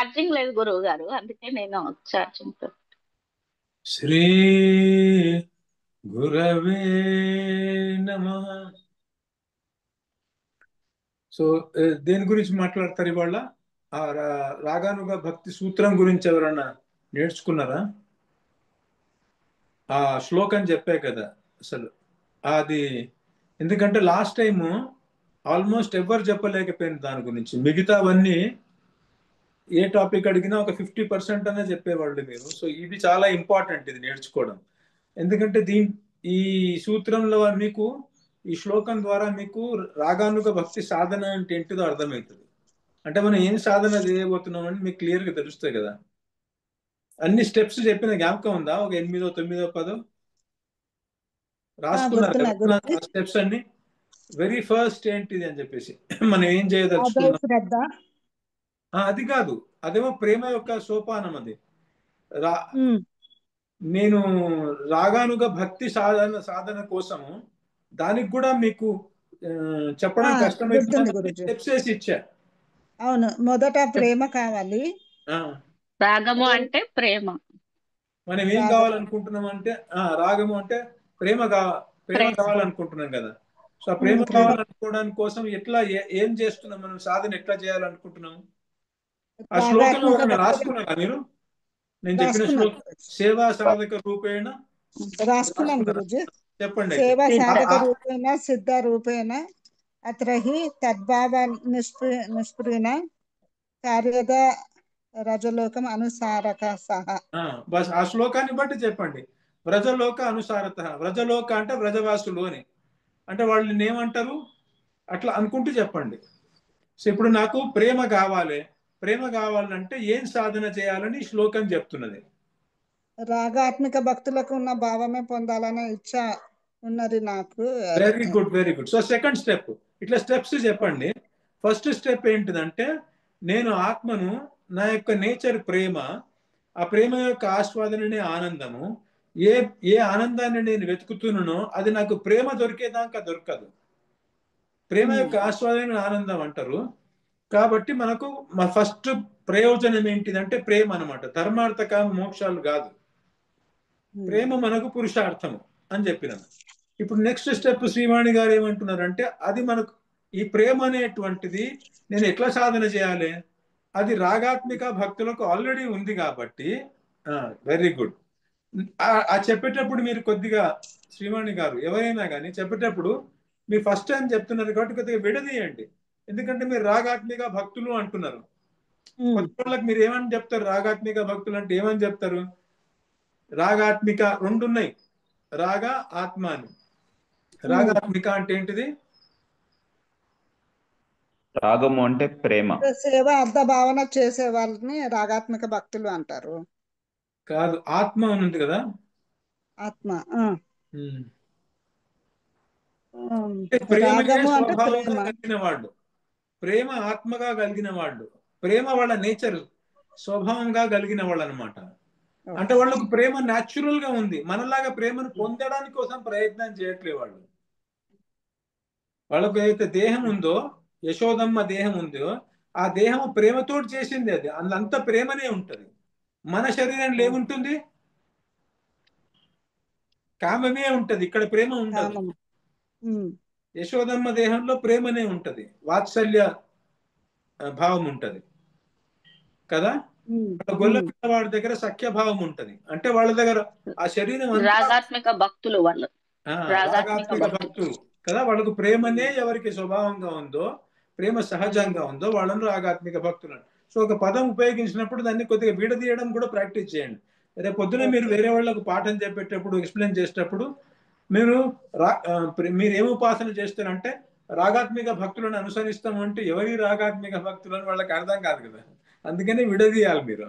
Charging లేదు గురువు గారు, అందుకే నేను ఛార్జింగ్ తో. శ్రీ గురవే నమః. సో దేని గురించి మాట్లాడతారు ఇవాళ? ఆ రాగానుగా భక్తి సూత్రం గురించి ఎవరన్నా నేర్చుకున్నారా? ఆ శ్లోకం చెప్పే కదా అసలు అది. ఎందుకంటే లాస్ట్ టైము ఆల్మోస్ట్ ఎవరు చెప్పలేకపోయింది దాని గురించి. మిగతావన్నీ ఏ టాపిక్ అడిగినా ఒక 50% అనే చెప్పేవాళ్ళు మీరు. సో ఇది చాలా ఇంపార్టెంట్, ఇది నేర్చుకోవడం. ఎందుకంటే ఈ సూత్రంలో మీకు, ఈ శ్లోకం ద్వారా మీకు రాగానుగ భక్తి సాధన అంటే ఏంటిదో అర్థమవుతుంది. అంటే మనం ఏం సాధన చేయబోతున్నాం అని మీకు క్లియర్ గా తెలుస్తాయి కదా. అన్ని స్టెప్స్ చెప్పిన జ్ఞాపకం ఉందా? ఒక 8 9 10 రాసుకున్నారు గుర్తున్నాయి కదా గురుజీ. ఆ స్టెప్స్ అన్ని. వెరీ ఫస్ట్ ఏంటిది అని చెప్పేసి మనం ఏం అదే చేయదలుచుకున్నాం. శ్రద్ధ. అది కాదు, అదేమో ప్రేమ యొక్క సోపానం అది. రా ఉమ్. నేను రాగానుగా భక్తి సాధన సాధన కోసము దానికి కూడా మీకు చెప్పడం గుర్తుంది కష్టమైపోతుంది. గురుజీ. స్టెప్స్ వేసి ఇచ్చా. అవును, మొదట ప్రేమ కావాలి. ఆ, రాగము అంటే ప్రేమ. మనం ఏం రాగం. కావాలనుకుంటున్నాం అంటే రాగము అంటే ప్రేమ ప్రేమ ప్రేమ. కావాలనుకుంటున్నాం కదా. సో ఆ ప్రేమ ప్రేమ. కావాలనుకోవడానికి కోసం ఎట్లా ఏం చేస్తున్నాం మనం, సాధన ఎట్లా చేయాలనుకుంటున్నాం? ఆ శ్లోకంలో రాగాత్మక ఎవరైనా భక్తులు రాసుకున్నారా మీరు? నేను చెప్పిన రాసుకున్నాం శ్లోకం సేవా సాధక రూపేణ రాసుకున్నాం రాసుకున్నారా? గురుజీ. చెప్పండి అయితే. సేవా సిద్ధ. సాధక రూపేణ సిద్ధ రూపేణ అత్ర హి తద్భావ నిష్పృణ కార్యద రజలోకం అనుసారక సహా. బస్ ఆ శ్లోకాన్ని బట్టి చెప్పండి. వ్రజలోక అనుసారత. వ్రజలోక అంటే వ్రజవాసులు అని, అంటే వాళ్ళని ఏమంటారు అట్లా అనుకుంటూ చెప్పండి. సో ఇప్పుడు నాకు ప్రేమ కావాలి, ప్రేమ కావాలంటే ఏం సాధన చేయాలని ఈ శ్లోకం చెప్తున్నది. రాగాత్మిక భక్తులకు ఉన్న భావమే పొందాలనే ఇచ్చ ఉన్నది నాకు. Very good, very good. So second step ఇట్లా స్టెప్స్ చెప్పండి. ఫస్ట్ స్టెప్ ఏంటిదంటే, నేను ఆత్మను, నా యొక్క నేచర్ ప్రేమ, ఆ ప్రేమ యొక్క ఆస్వాదననే ఆనందము. ఏ ఏ ఆనందాన్ని నేను వెతుకుతున్నానో అది నాకు ప్రేమ దొరికేదాకా దొరకదు. ప్రేమ యొక్క ఆస్వాదన ఆనందం అంటారు. కాబట్టి మనకు మా ఫస్ట్ ప్రయోజనం ఏంటిదంటే ప్రేమ అనమాట. ధర్మార్థక మోక్షాలు కాదు, ప్రేమ మనకు పురుషార్థము అని చెప్పినాను. ఇప్పుడు నెక్స్ట్ స్టెప్ శ్రీవాణి గారు ఏమంటున్నారంటే, అది మనకు ఈ ప్రేమ అనేటువంటిది నేను ఎట్లా సాధన చేయాలి? అది రాగాత్మిక భక్తులకు ఆల్రెడీ ఉంది కాబట్టి. Very good. ఆ చెప్పేటప్పుడు మీరు కొద్దిగా, శ్రీవాణి గారు ఎవరైనా కానీ చెప్పేటప్పుడు మీరు ఫస్ట్ టైం చెప్తున్నారు కాబట్టి కొద్దిగా విడదీయండి. ఎందుకంటే మీరు రాగాత్మిక భక్తులు అంటున్నారు. కొత్త వాళ్ళకి మీరు ఏమని చెప్తారు? రాగాత్మిక భక్తులు అంటే ఏమని చెప్తారు? రాగాత్మిక రెండు ఉన్నాయి, రాగ ఆత్మ అని. రాగాత్మిక అంటే ఏంటిది? రాగము అంటే ప్రేమ. సేవ అర్థ భావన చేసే వాళ్ళని రాగాత్మిక భక్తులు అంటారు. కాదు, ఆత్మ అని ఉంది కదా. ఆత్మ. ప్రేమయే రాగము అంటే స్వభావంగా ప్రేమ. కలిగిన వాళ్ళు, ప్రేమ ఆత్మగా కలిగిన వాళ్ళు, ప్రేమ వాళ్ళ నేచర్ స్వభావంగా కలిగిన వాళ్ళు అనమాట. అంటే వాళ్ళకు ప్రేమ న్యాచురల్ గా ఉంది. మనలాగా ప్రేమను పొందడానికి కోసం ప్రయత్నం చేయట్లేదు వాళ్ళు. వాళ్ళకు ఏదైతే దేహం ఉందో, యశోదమ్మ దేహం ఉందో, ఆ దేహం ప్రేమతో చేసింది. అది అందులో ప్రేమనే ఉంటది. మన శరీరంలో ఏముంటుంది? కామమే ఉంటది, ఇక్కడ ప్రేమ ఉండదు. యశోదమ్మ దేహంలో ప్రేమనే ఉంటది, వాత్సల్య భావం ఉంటది కదా. గొల్లపిల్ల వాడి దగ్గర సఖ్య భావం ఉంటది. అంటే వాళ్ళ దగ్గర ఆ శరీరం రాగాత్మిక భక్తులు వాళ్ళు. రాగాత్మిక భక్తులు కదా. వాళ్ళకు ప్రేమనే ఎవరికి స్వభావంగా ఉందో, ప్రేమ సహజంగా ఉందో వాళ్ళని రాగాత్మిక భక్తులు. సో ఒక పదం ఉపయోగించినప్పుడు దాన్ని కొద్దిగా విడదీయడం కూడా ప్రాక్టీస్ చేయండి. రేపు పొద్దున మీరు వేరే వాళ్ళకు పాఠం చెప్పేటప్పుడు, ఎక్స్ప్లెయిన్ చేసేటప్పుడు మీరు ఏం ఉపాసన చేస్తారంటే రాగాత్మిక భక్తులను అనుసరిస్తాం అంటే ఎవరి రాగాత్మిక భక్తులను వాళ్ళకి అర్థం కాదు కదా. అందుకని విడదీయాలి మీరు.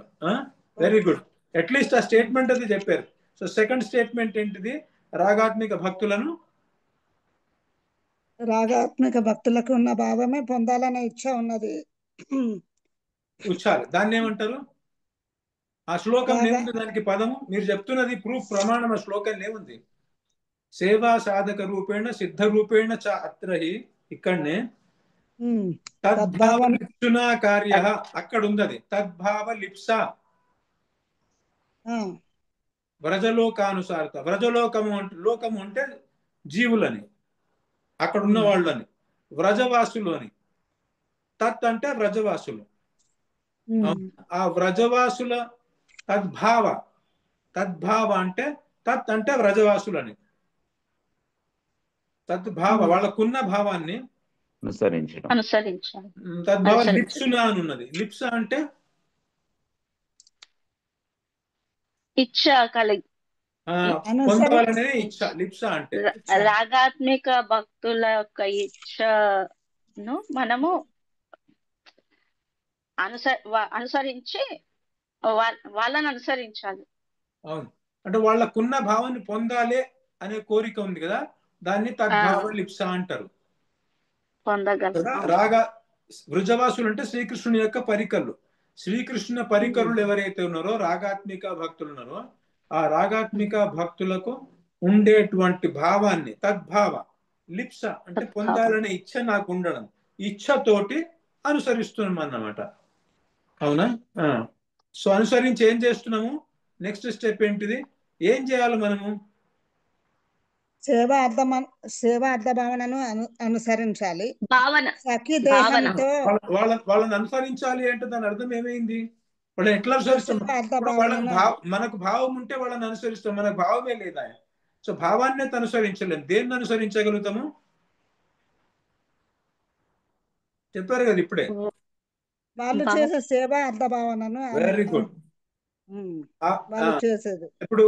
Very good. అట్లీస్ట్ ఆ స్టేట్మెంట్ అది చెప్పారు. సో సెకండ్ స్టేట్మెంట్ ఏంటిది? రాగాత్మిక భక్తులను, రాగాత్మిక భక్తులకు ఉన్న భావమే పొందాలనే ఇచ్చ ఉన్నది. ఉచ్చారు దాన్ని ఏమంటారు? ఆ శ్లోకం ఏముంది దానికి పదము? మీరు చెప్తున్నది ప్రూఫ్, ప్రమాణం ఆ శ్లోకం ఏముంది? సేవా సాధక రూపేణ సిద్ధ రూపేణ చ అత్రహి. ఇక్కడనే ఉమ్. తద్భావ తద్భావం. లిప్సునా కార్య అక్కడ ఉంది అది. తద్భావ లిప్స ఆ, వ్రజలోకానుసారత. లోకము అంటే జీవులని, అక్కడ ఉన్న ఉమ్, వాళ్ళని. వ్రజవాసులు అని. తత్ అంటే వ్రజవాసులు. ఉమ్, ఆ వ్రజవాసుల తద్భావ. తద్భావ అంటే తత్ అంటే వ్రజవాసులని. తద్భావ ఉమ్. వాళ్ళకున్న భావాన్ని అనుసరించడం. అనుసరించాలి. తద్భావ అనుసరించాలి. లిప్సునా అని ఉన్నది. లిప్స అంటే ఇచ్చ కలిగి పొందాలనే అనుసరించి ఇచ్చ. లిప్స అంటే రాగాత్మిక భక్తుల యొక్క ఇచ్చను మనము అనుసరించి వాళ్ళని అనుసరించాలి. అవును. అంటే వాళ్ళకున్న భావాన్ని పొందాలి అనే కోరిక ఉంది కదా, దాన్ని తద్భావ లిప్స అంటారు కదా. పొందగలం. రాగా వృజవాసులు అంటే శ్రీకృష్ణుని యొక్క పరికరులు. శ్రీకృష్ణుని పరికరులు ఎవరైతే ఉన్నారో రాగాత్మిక భక్తులు ఉన్నారో, ఆ రాగాత్మిక భక్తులకు ఉండేటువంటి భావాన్ని తద్భావ లిప్స అంటే పొందాలనే ఇచ్చ నాకు ఉండడం, ఇచ్చతోటి అనుసరిస్తున్నాం అన్నమాట. అవునా? సో అనుసరించి ఏం చేస్తున్నాము? నెక్స్ట్ స్టెప్ ఏంటిది? ఏం చేయాలి మనము? సేవ అర్థ భావనను అనుసరించాలి. భావన. సఖీ భావన. దేహంతో వాళ్ళని అనుసరించాలి అంటే దాని అర్థం ఏమైంది? వాళ్ళని ఎట్లా అనుసరిస్తాం? సేవ అర్థ ఇప్పుడు వాళ్ళకి భావనను మనకు భావం ఉంటే వాళ్ళని అనుసరిస్తాం. మనకు భావమే లేదా? సో భావాన్నే అనుసరించలేము. దేన్ని అనుసరించగలుగుతాము? చెప్పారు కదా ఇప్పుడే. వాళ్ళు చేసే సేవ అర్థ భావనను వెరీ గుడ్. వాళ్ళు చేసేది. ఇప్పుడు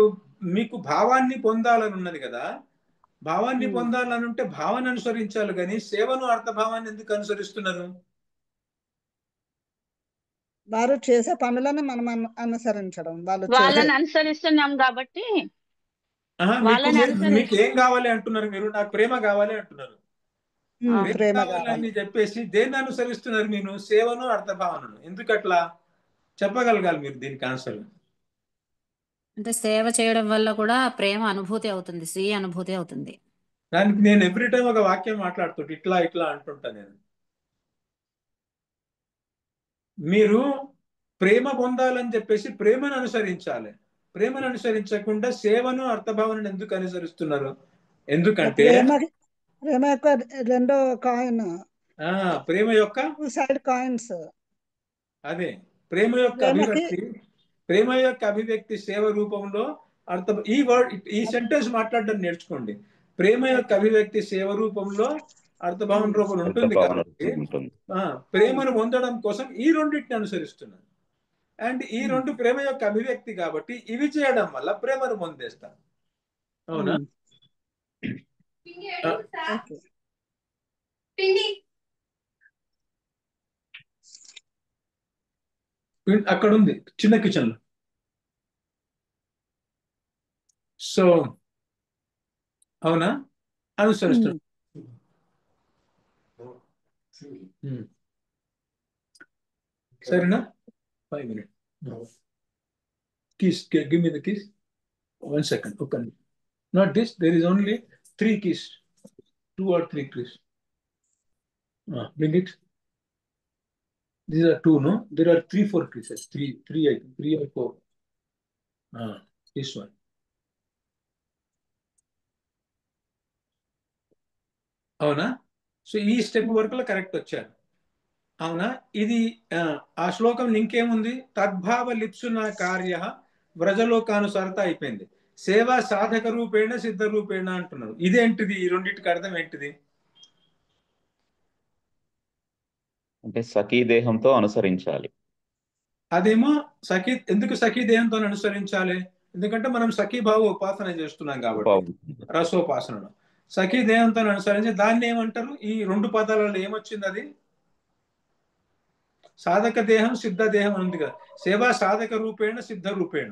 మీకు భావాన్ని పొందాలని ఉన్నది కదా, భావాన్ని పొందాలని ఉంటే భావాన్ని అనుసరించాలి, కానీ సేవను అర్థభావాన్ని ఎందుకు అనుసరిస్తున్నారు? వారు చేసే పనులను మనం అనుసరించడం. వాళ్ళని అనుసరిస్తున్నాం కాబట్టి మీకు ఏం కావాలి అంటున్నారు మీరు? నాకు ప్రేమ కావాలి అంటున్నారు. ప్రేమ కావాలని చెప్పేసి దేన్ని అనుసరిస్తున్నారు మీరు? సేవను అర్థభావనను. ఎందుకట్లా చెప్పగలగాలి మీరు దీనికి ఆన్సర్? అంటే సేవ చేయడం వల్ల కూడా ప్రేమ అనుభూతి అవుతుంది, స్వీయ అనుభూతి అవుతుంది. దానికి నేను ఎవ్రీ టైం ఒక వాక్యం మాట్లాడుతుంటే ఇట్లా ఇట్లా అంటుంటా నేను. మీరు ప్రేమ పొందాలని చెప్పేసి ప్రేమను అనుసరించాలి. ప్రేమను అనుసరించకుండా సేవను అర్థభావనను ఎందుకు అనుసరిస్తున్నారు? ఎందుకంటే ప్రేమ యొక్క రెండో కాయిన్, ప్రేమ యొక్క టూ సైడ్ కాయిన్స్. అదే ప్రేమ యొక్క అభివ్యక్తి సేవ రూపంలో అర్థం. ఈ సెంటెన్స్ మాట్లాడడం నేర్చుకోండి. ప్రేమ యొక్క అభివ్యక్తి సేవ రూపంలో అర్థభావన రూపంలో ఉంటుంది కాబట్టి ప్రేమను పొందడం కోసం ఈ రెండింటిని అనుసరిస్తున్నాను. అండ్ ఈ రెండు ప్రేమ యొక్క అభివ్యక్తి కాబట్టి ఇవి చేయడం వల్ల ప్రేమను పొందేస్తాను. అవునా? అక్కడ ఉంది చిన్న కిచెన్ లో. సో అవునా? అనుసరిస్తున్నాను. సరేనా? 5 minutes. Keys. Give me the keys. 1 second. Okay. Not this. There is only 3 keys. 2 or 3 keys. Bring it. These are 2, no? There are 3, 4 keys. 3 or 4. This one. అవునా? సో ఈ స్టెప్ వరకు correct వచ్చారు. అవునా? ఇది ఆ శ్లోకం లింక్ ఏముంది? తద్భావ లిప్సున కార్య వ్రజలోకానుసారత అయిపోయింది. సేవా సాధక రూపేణ సిద్ధ రూపేణ అంటున్నారు. ఇదేంటిది? ఈ రెండింటికి అర్థం ఏంటిది? అంటే సఖీ దేహంతో అనుసరించాలి. అదేమో ఎందుకు సఖీ దేహంతో అనుసరించాలి? ఎందుకంటే మనం సఖీభావ ఉపాసన చేస్తున్నాం కాబట్టి, రసోపాసనలో సఖీ దేహంతో అనుసరించి దాన్ని ఏమంటారు? ఈ 2 పదాలలో ఏమొచ్చింది? అది సాధక దేహం సిద్ధ దేహం ఉంది కదా. సేవా సాధక రూపేణ సిద్ధ రూపేణ.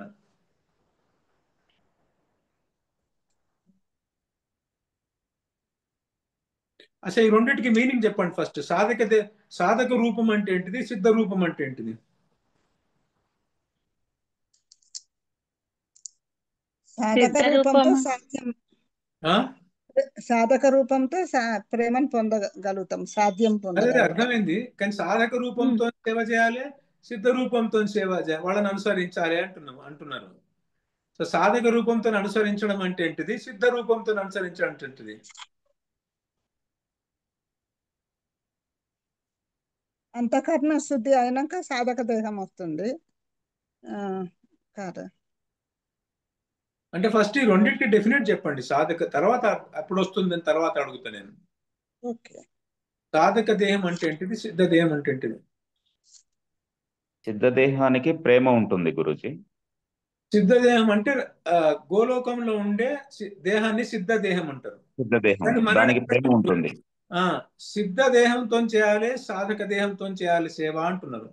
అసలు ఈ రెండింటికి మీనింగ్ చెప్పండి ఫస్ట్. సాధక రూపం అంటే ఏంటిది? సిద్ధ రూపం అంటే ఏంటిది? సాధక రూపంతో సాధ్యం. సాధక రూపంతో ప్రేమను పొందగలుగుతాం, సాధ్యం అదే పొందగలుగుతాం. అర్థమైంది. కానీ సాధక రూపంతో సేవ చేయాలి, సిద్ధ రూపంతో సేవ చేయాలి, వాళ్ళని అనుసరించాలి అంటున్నారు. సో సాధక రూపంతో అనుసరించడం అంటే ఏంటిది, సిద్ధ రూపంతో అనుసరించడం అంటే ఏంటిది? అంతఃకరణ శుద్ధి అయినాక సాధక దేహం వస్తుంది. కాదు, అంటే ఫస్ట్ ఈ రెండింటికి డెఫినెట్ చెప్పండి. సాధక తర్వాత అప్పుడు వస్తుందని తర్వాత అడుగుతా నేను. ఓకే. సాధక దేహం అంటే ఏంటిది, సిద్ధ దేహం అంటే ఏంటిది? సిద్ధ దేహానికి ప్రేమ ఉంటుంది గురూజీ. సిద్ధ దేహం అంటే గోలోకంలో ఉండే దేహాన్ని సిద్ధ దేహం అంటారు. సిద్ధ దేహం, కానీ మన దానికి ప్రేమ ఉంటుంది. సిద్ధ దేహంతో చేయాలి, సాధక దేహంతో చేయాలి సేవ అంటున్నారు.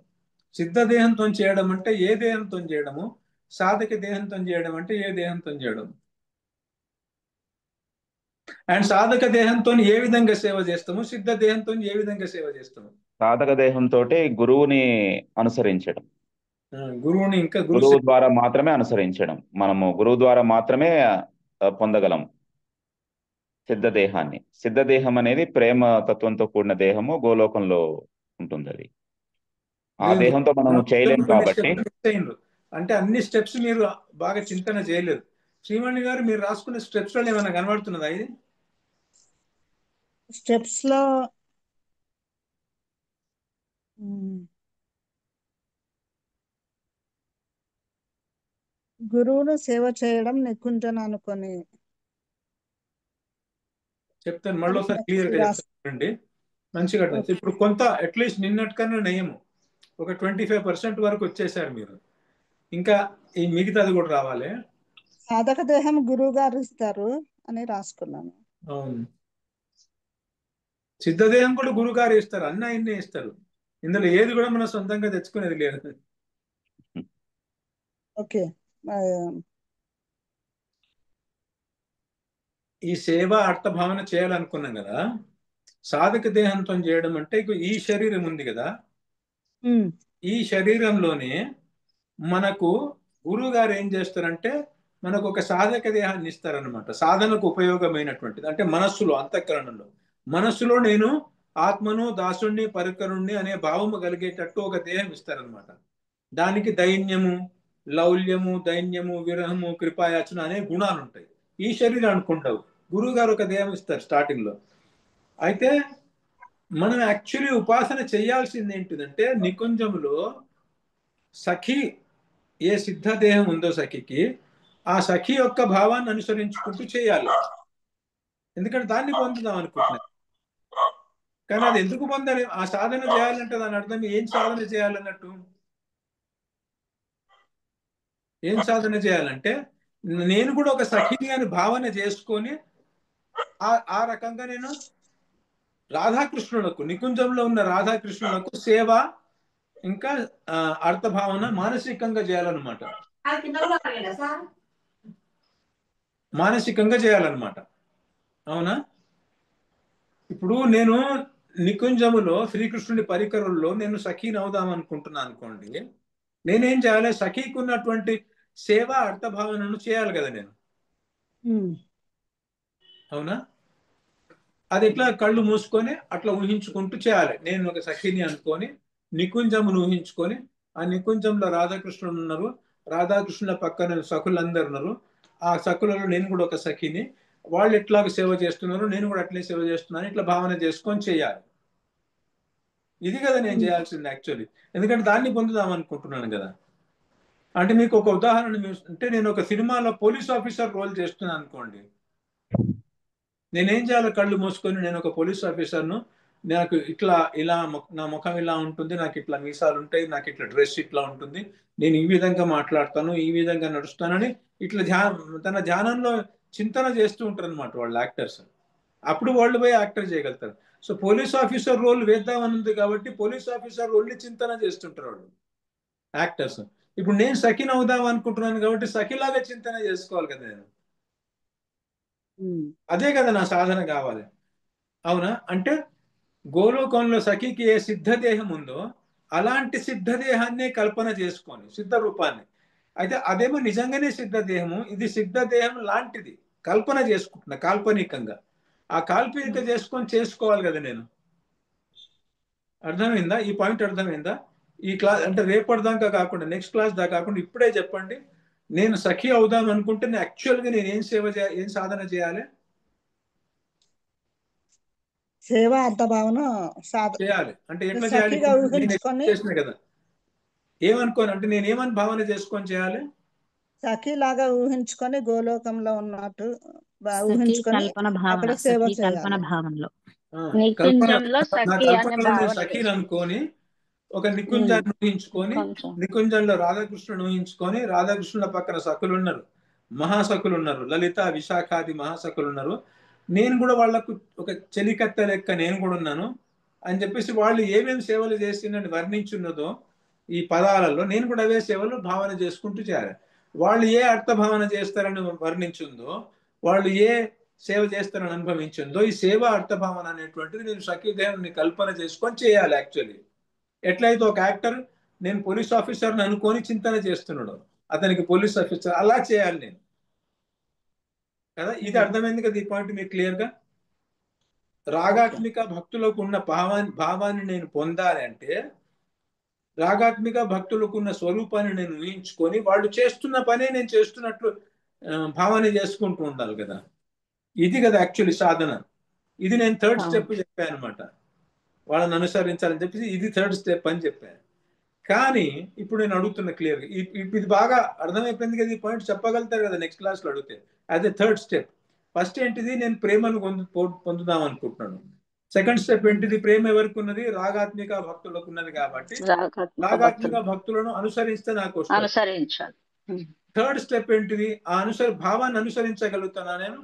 సిద్ధ దేహంతో చేయడం అంటే ఏ దేహంతో చేయడము, సాధక దేహంతో చేయడం అంటే ఏ దేహంతో చేయడం? అండ్ సాధక దేహంతో ఏ విధంగా సేవ చేస్తాము, సిద్ధ దేహంతో ఏ విధంగా సేవ చేస్తాము? సాధక దేహంతో గురువుని అనుసరించడం, గురువుని, ఇంకా గురువు ద్వారా మాత్రమే అనుసరించడం. మనము గురువు ద్వారా మాత్రమే పొందగలం సిద్ధ దేహాన్ని. సిద్ధ దేహం అనేది ప్రేమ తత్వంతో కూడిన దేహము, గోలోకంలో ఉంటుంది. అది ఆ దేహంతో మనము చేయలేము కాబట్టి. అంటే అన్ని స్టెప్స్ మీరు బాగా చింతన చేయలేదు. శ్రీమణి గారు, మీరు రాసుకునే స్టెప్స్ లో ఏమైనా కనబడుతున్నదా? ఇది స్టెప్స్ లో గురువును సేవ చేయడం నికుంజన అనుకొని చెప్తాను, మళ్ళీ ఒకసారి క్లియర్ గా చెప్తానండి. మంచిగా ఇప్పుడు కొంత అట్లీస్ట్ నిన్నటికన్నా నయము, ఒక 25% వరకు వచ్చేసారు మీరు. ఇంకా ఈ మిగతాది కూడా రావాలి. సాధక దేహం గురువు గారు ఇస్తారు అని రాసుకున్నాను. అవును, సిద్ధదేహం కూడా గురువు గారు ఇస్తారు, అన్న ఆయన్నే ఇస్తారు. ఇందులో ఏది కూడా మనం సొంతంగా తెచ్చుకునేది లేదు. ఓకే. ఈ సేవ అర్థభావన చేయాలనుకున్నాం కదా, సాధక దేహంతో చేయడం అంటే ఈ శరీరం ఉంది కదా, ఈ శరీరంలోనే మనకు గురువు గారు ఏం చేస్తారంటే మనకు ఒక సాధక దేహాన్ని ఇస్తారనమాట. సాధనకు ఉపయోగమైనటువంటిది అంటే మనస్సులో, అంతఃకరణలో, మనస్సులో నేను ఆత్మను, దాసుణ్ణి, పరికరుణ్ణి అనే భావము కలిగేటట్టు ఒక దేహం ఇస్తారనమాట. దానికి దైన్యము, లౌల్యము, దైన్యము, విరహము, కృపాయాచన అనే గుణాలు ఉంటాయి. ఈ శరీరానికి ఉండవు. గురువు గారు ఒక దేహం ఇస్తారు స్టార్టింగ్ లో. అయితే మనం యాక్చువల్లీ ఉపాసన చేయాల్సింది ఏంటిదంటే, నికుంజములో సఖి ఏ సిద్ధ దేహం ఉందో సఖికి, ఆ సఖి యొక్క భావాన్ని అనుసరించుకుంటూ చేయాలి. ఎందుకంటే దాన్ని పొందుదాం అనుకుంటున్నాను. కానీ అది ఎందుకు పొందాలి, ఆ సాధన చేయాలంటే దాని అర్థం ఏం సాధన చేయాలన్నట్టు? ఏం సాధన చేయాలంటే నేను కూడా ఒక సఖిని అని భావన చేసుకొని ఆ రకంగా నేను రాధాకృష్ణులకు, నికుంజంలో ఉన్న రాధాకృష్ణులకు సేవ ఇంకా అర్థభావన మానసికంగా చేయాలన్నమాట. మానసికంగా చేయాలన్నమాట. అవునా? ఇప్పుడు నేను నికుంజములో శ్రీకృష్ణుడి పరికరంలో నేను సఖీని అవుదాం అనుకుంటున్నాను అనుకోండి, నేనేం చేయాలి? సఖీకి ఉన్నటువంటి సేవ అర్థభావనను చేయాలి కదా నేను. అవునా? అది ఇట్లా కళ్ళు మూసుకొని అట్లా ఊహించుకుంటూ చేయాలి. నేను ఒక సఖిని అనుకొని నికుంజమును ఊహించుకొని, ఆ నికుంజంలో రాధాకృష్ణుడు ఉన్నారు, రాధాకృష్ణుల పక్కన సఖులందరు ఉన్నారు, ఆ సఖులలో నేను కూడా ఒక సఖిని, వాళ్ళు ఎట్లాగ సేవ చేస్తున్నారు, నేను కూడా అట్లే సేవ చేస్తున్నాను, ఇట్లా భావన చేసుకొని చేయాలి. ఇది కదా నేను చేయాల్సింది యాక్చువల్లీ. ఎందుకంటే దాన్ని పొందుదాం అనుకుంటున్నాను కదా. అంటే మీకు ఒక ఉదాహరణ అంటే, నేను ఒక సినిమాలో పోలీస్ ఆఫీసర్ రోల్ చేస్తున్నాను అనుకోండి, నేనేం చేయాలి? కళ్ళు మూసుకొని నేను ఒక పోలీస్ ఆఫీసర్ను, నాకు ఇట్లా ఇలా నా ముఖం ఇలా ఉంటుంది, నాకు ఇట్లా మీసాలు ఉంటాయి, నాకు ఇట్లా డ్రెస్ ఇట్లా ఉంటుంది, నేను ఈ విధంగా మాట్లాడతాను, ఈ విధంగా నడుస్తానని ఇట్లా తన ధ్యానంలో చింతన చేస్తూ ఉంటారు అనమాట వాళ్ళు యాక్టర్స్. అప్పుడు వాళ్ళు పోయి యాక్టర్ చేయగలుగుతారు. సో పోలీస్ ఆఫీసర్ రోల్ వేద్దామని ఉంది కాబట్టి పోలీస్ ఆఫీసర్ రోల్ని చింతన చేస్తుంటారు వాళ్ళు యాక్టర్స్. ఇప్పుడు నేను సఖిని అవుదాం అనుకుంటున్నాను కాబట్టి సఖిలాగా చింతన చేసుకోవాలి కదా నేను. అదే కదా నా సాధన కావాలి. అవునా? అంటే గోలోకంలో సఖికి ఏ సిద్ధదేహం ఉందో అలాంటి సిద్ధదేహాన్నే కల్పన చేసుకొని, సిద్ధ రూపాన్ని. అయితే అదేమో నిజంగానే సిద్ధదేహము, ఇది సిద్ధదేహం లాంటిది కల్పన చేసుకుంటున్నా కాల్పనికంగా. ఆ కాల్పనిక చేసుకోవాలి కదా నేను. అర్థమైందా? ఈ పాయింట్ అర్థమైందా? ఈ క్లాస్ అంటే రేపటి దాకా కాకుండా నెక్స్ట్ క్లాస్ దాకా కాకుండా ఇప్పుడే చెప్పండి. నేను సఖి అవుదాం అనుకుంటే యాక్చువల్గా నేను ఏం సాధన చేయాలి? సేవ అర్థభావన చేయాలి. అంటే ఎట్లా చేయాలి? సఖిగా నేను ఊహించుకొని చేసిన కదా, ఏమనుకోని అంటే నేను ఏమని భావన చేసుకొని చేయాలి? సఖిలాగా ఊహించుకొని గోలోకంలో ఉన్నట్టు సఖీ ఊహించుకొని కల్పన భావన, అక్కడ సేవ సఖీ కల్పన చేయాలి. భావనలో. కల్పన, నికుంజంలో నా సఖి అనే కల్పనలో నేను భావన సఖీని చేసుకో. అనుకొని ఒక నికుంజాన్ని ఊహించుకొని, నికుంజం. నికుంజంలో రాధాకృష్ణుని ఊహించుకొని, రాధాకృష్ణుల పక్కన సఖులు ఉన్నారు, మహాసఖులు ఉన్నారు, లలిత విశాఖాది మహాసఖులు ఉన్నారు. నేను కూడా వాళ్లకు ఒక చెలికత్త లెక్క నేను కూడా ఉన్నాను అని చెప్పేసి వాళ్ళు ఏమేమి సేవలు చేసిందని వర్ణించున్నదో ఈ పదాలలో నేను కూడా అవే సేవలు భావన చేసుకుంటూ చేయాలి. వాళ్ళు ఏ అర్థ భావన చేస్తారని వర్ణించుందో, వాళ్ళు ఏ సేవ చేస్తారని అనుభవించిందో, ఈ సేవ అర్థ భావన అనేటువంటిది నేను సఖీదేవుని కల్పన చేసుకొని చేయాలి. యాక్చువల్లీ ఎట్లయితే ఒక యాక్టర్ నేను పోలీస్ ఆఫీసర్ని అనుకొని చింతన చేస్తున్నాడు, అతనికి పోలీస్ ఆఫీసర్ అలా చేయాలి నేను కదా. ఇది అర్థమైంది కదా? ఈ పాయింట్ మీకు క్లియర్ గా. రాగాత్మిక భక్తులకు ఉన్న భావాన్ని నేను పొందాలి అంటే, రాగాత్మిక భక్తులకు ఉన్న స్వరూపాన్ని నేను ఊహించుకొని వాళ్ళు చేస్తున్న పనే నేను చేస్తున్నట్లు భావన చేసుకుంటూ ఉండాలి కదా. ఇది కదా యాక్చువల్లీ సాధన. ఇది నేను థర్డ్ స్టెప్ చెప్పాను అనమాట. వాళ్ళని అనుసరించాలని చెప్పేసి ఇది థర్డ్ స్టెప్ అని చెప్పాను. కానీ ఇప్పుడు నేను అడుగుతున్నా క్లియర్గా, ఇది బాగా అర్థమైపోయింది కదా? ఈ పాయింట్ చెప్పగలుగుతారు కదా నెక్స్ట్ క్లాస్లో అడిగితే. అదే థర్డ్ స్టెప్. ఫస్ట్ ఏంటిది? నేను ప్రేమను పొందుదాం అనుకుంటున్నాను. సెకండ్ స్టెప్ ఏంటిది? ప్రేమ ఎవరికి ఉన్నది? రాగాత్మిక భక్తులకు ఉన్నది కాబట్టి రాగాత్మిక భక్తులను అనుసరిస్తే నాకు వస్తుంది. అనుసరించాలి. థర్డ్ స్టెప్ ఏంటిది? ఆ భావాన్ని అనుసరించగలుగుతానా నేను?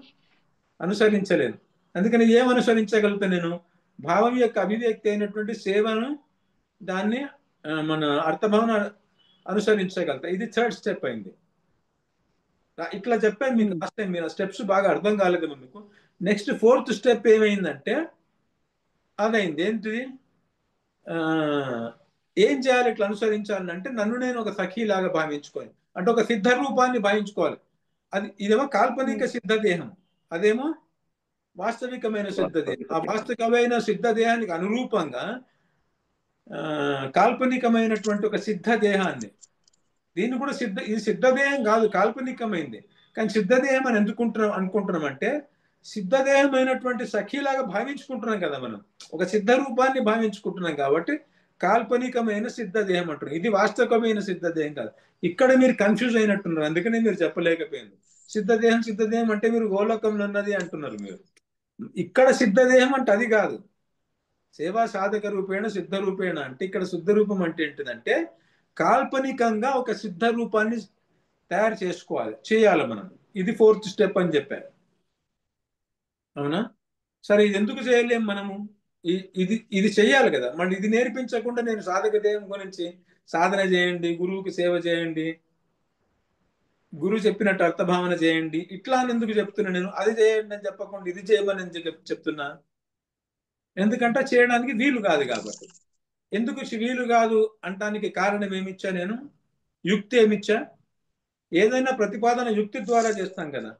అనుసరించలేను. అందుకని ఏం అనుసరించగలుగుతా నేను? భావం యొక్క అభివ్యక్తి అయినటువంటి సేవను, దాన్ని మన అర్థభావన అనుసరించగలుగుతా. ఇది థర్డ్ స్టెప్ అయింది. ఇట్లా చెప్పాను మీకు లాస్ట్ టైం. మీరు స్టెప్స్ బాగా అర్థం కాలేదేమో మీకు. నెక్స్ట్ ఫోర్త్ స్టెప్ ఏమైందంటే అదైంది. ఏంటిది? ఏం చేయాలి ఇట్లా అనుసరించాలంటే, నన్ను నేను ఒక సఖీలాగా భావించుకోవాలి. అంటే ఒక సిద్ధ రూపాన్ని భావించుకోవాలి. ఇదేమో కాల్పనిక సిద్ధదేహం, అదేమో వాస్తవికమైన సిద్ధదేహం. ఆ వాస్తవికమైన సిద్ధదేహానికి అనురూపంగా కాల్పనికమైనటువంటి ఒక సిద్ధదేహాన్ని, దీన్ని కూడా ఇది సిద్ధదేహం కాదు, కాల్పనికమైంది. కానీ సిద్ధదేహం అని అనుకుంటున్నాం అంటే, సిద్ధదేహమైనటువంటి సఖీలాగా భావించుకుంటున్నాం కదా మనం. ఒక సిద్ధ రూపాన్ని భావించుకుంటున్నాం కాబట్టి కాల్పనికమైన సిద్ధదేహం అంటున్నారు. ఇది వాస్తవికమైన సిద్ధదేహం కాదు. ఇక్కడ మీరు కన్ఫ్యూజ్ అయినట్టున్నారు, అందుకనే మీరు చెప్పలేకపోయింది. సిద్ధదేహం అంటే మీరు గోలోకంలో ఉన్నది అంటున్నారు మీరు. ఇక్కడ సిద్ధదేహం అంటే అది కాదు. సేవా సాధక రూపేణ సిద్ధ రూపేణ అంటే, ఇక్కడ శుద్ధ రూపం అంటే ఏంటిదంటే, కాల్పనికంగా ఒక సిద్ధ రూపాన్ని తయారు చేయాలి మనం. ఇది ఫోర్త్ స్టెప్ అని చెప్పారు. అవునా? సరే, ఇది ఎందుకు చేయలేం మనము? ఇది చెయ్యాలి కదా. మళ్ళీ ఇది నేర్పించకుండా నేను సాధక దేహం గురించి సాధన చేయండి, గురువుకి సేవ చేయండి, గురువు చెప్పినట్టు అర్థభావన చేయండి, ఇట్లా అని ఎందుకు చెప్తున్నా నేను? అది చేయండి అని చెప్పకుండా ఇది చేయమని చెప్తున్నా. ఎందుకంటే చేయడానికి వీలు కాదు కాబట్టి. ఎందుకు వీలు కాదు అంటానికి కారణం ఏమిచ్చా నేను? యుక్తి ఏమిచ్చా? ఏదైనా ప్రతిపాదన యుక్తి ద్వారా చేస్తాం కదా.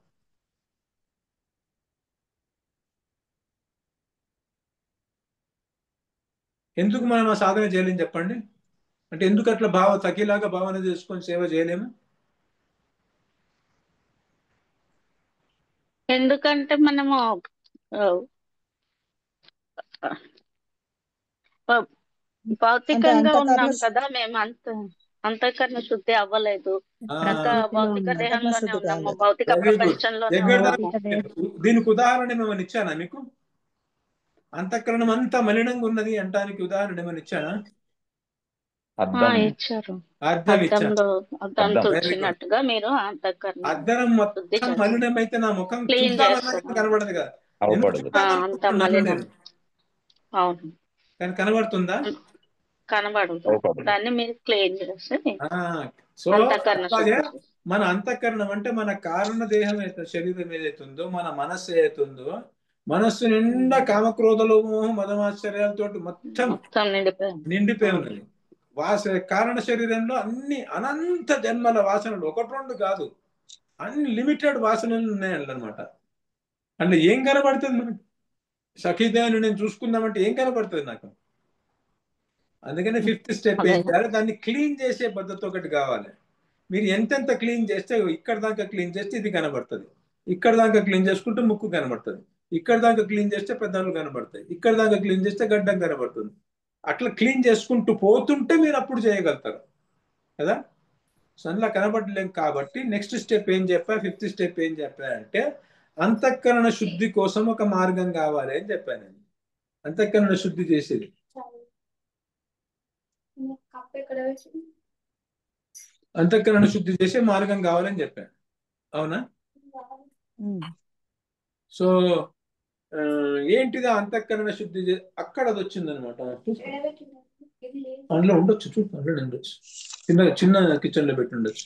ఎందుకు మనం ఆ సాధన చేయలేము చెప్పండి? అంటే ఎందుకు అట్లా సఖీలాగా భావన చేసుకొని సేవ చేయలేము? ఎందుకంటే మనము భౌతికంగా ఉన్నాం కదా. మేము అంతఃకరణ శుద్ధి అవ్వలేదు. ఇంకా భౌతిక దేహంలోనే ఉన్నాము, భౌతిక ప్రపంచంలోనే ఉన్నాము. దీనికి ఉదాహరణ ఏమైనా ఇచ్చానా మీకు? అంతఃకరణం అంతా మలినంగా ఉన్నది అంటానికి ఉదాహరణ ఏమైనా ఇచ్చానా? ఇచ్చారు. అద్దం తుడిచినట్టుగా మీరు అంతఃకరణ అద్దరం మొత్తం మలినమైతే నా ముఖం కనబడదు కదా. అంత మలినం. అవును, కానీ కనబడుతుందా? కనబడదు. దాన్ని మీరు క్లీన్ చేస్తే సో మన అంతఃకరణం అంటే మన కారణ దేహం శరీరం ఏదైతుందో, మన మనస్సు ఏదైతుందో, మనస్సు నిండా కామక్రోధలోమో మదమాశ్చర్యాలతో మొత్తం నిండిపోయి ఉన్నది. కారణ శరీరంలో అన్ని అనంత జన్మల వాసనలు, ఒకటి రెండు కాదు, అన్ని లిమిటెడ్ వాసనలు ఉన్నాయన్నమాట. అంటే ఏం కనబడుతుంది మనకి? సఖీదేవిని నేను చూసుకుందామంటే ఏం కనపడుతుంది నాకు? అందుకని 5th స్టెప్ ఏం చేయాలి? దాన్ని క్లీన్ చేసే పద్ధతి ఒకటి కావాలి. మీరు ఎంతెంత క్లీన్ చేస్తే, ఇక్కడ దాకా క్లీన్ చేస్తే ఇది కనబడుతుంది, ఇక్కడ దాకా క్లీన్ చేసుకుంటే ముక్కు కనబడుతుంది, ఇక్కడ దాకా క్లీన్ చేస్తే పెదాలు కనబడతాయి, ఇక్కడ దాకా క్లీన్ చేస్తే గడ్డం కనబడుతుంది. అట్లా క్లీన్ చేసుకుంటూ పోతుంటే మీరు అప్పుడు చేయగలుగుతారు కదా. సో అందులో కనబడలేం కాబట్టి నెక్స్ట్ స్టెప్ ఏం చెప్పా, 5th స్టెప్ ఏం చెప్పా అంటే అంతఃకరణ శుద్ధి కోసం ఒక మార్గం కావాలి అని చెప్పాను నేను. అంతఃకరణ శుద్ధి చేసేది, అంతఃకరణ శుద్ధి చేసే మార్గం కావాలని చెప్పాను. అవునా? సో ఏంటిదా అంతఃకరణ శుద్ధి అక్కడ అది వచ్చిందనమాట. అందులో ఉండొచ్చు, చూడు, అందులో ఉండొచ్చు, చిన్న కిచెన్ లో పెట్టి ఉండొచ్చు.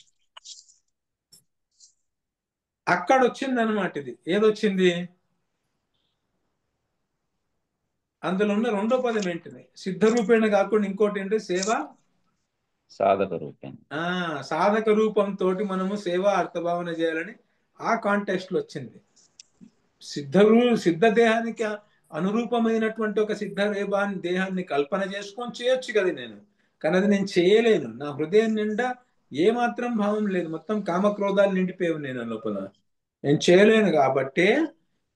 అక్కడ వచ్చింది అనమాట. ఇది ఏదొచ్చింది? అందులో ఉన్న రెండో పదం ఏంటిది? సిద్ధ రూపేణ కాకుండా ఇంకోటి ఏంటి? సేవ సాధక రూపం. సాధక రూపంతో మనము సేవ అర్థభావన చేయాలని ఆ కాంటెక్స్ట్ లో వచ్చింది. సిద్ధ దేహానికి అనురూపమైనటువంటి ఒక సిద్ధ దేహాన్ని కల్పన చేసుకొని చేయొచ్చు కదా నేను, కానీ అది నేను చేయలేను. నా హృదయం నిండా ఏమాత్రం భావం లేదు, మొత్తం కామక్రోధాలు నిండిపోయావు నేను లోపల, నేను చేయలేను. కాబట్టి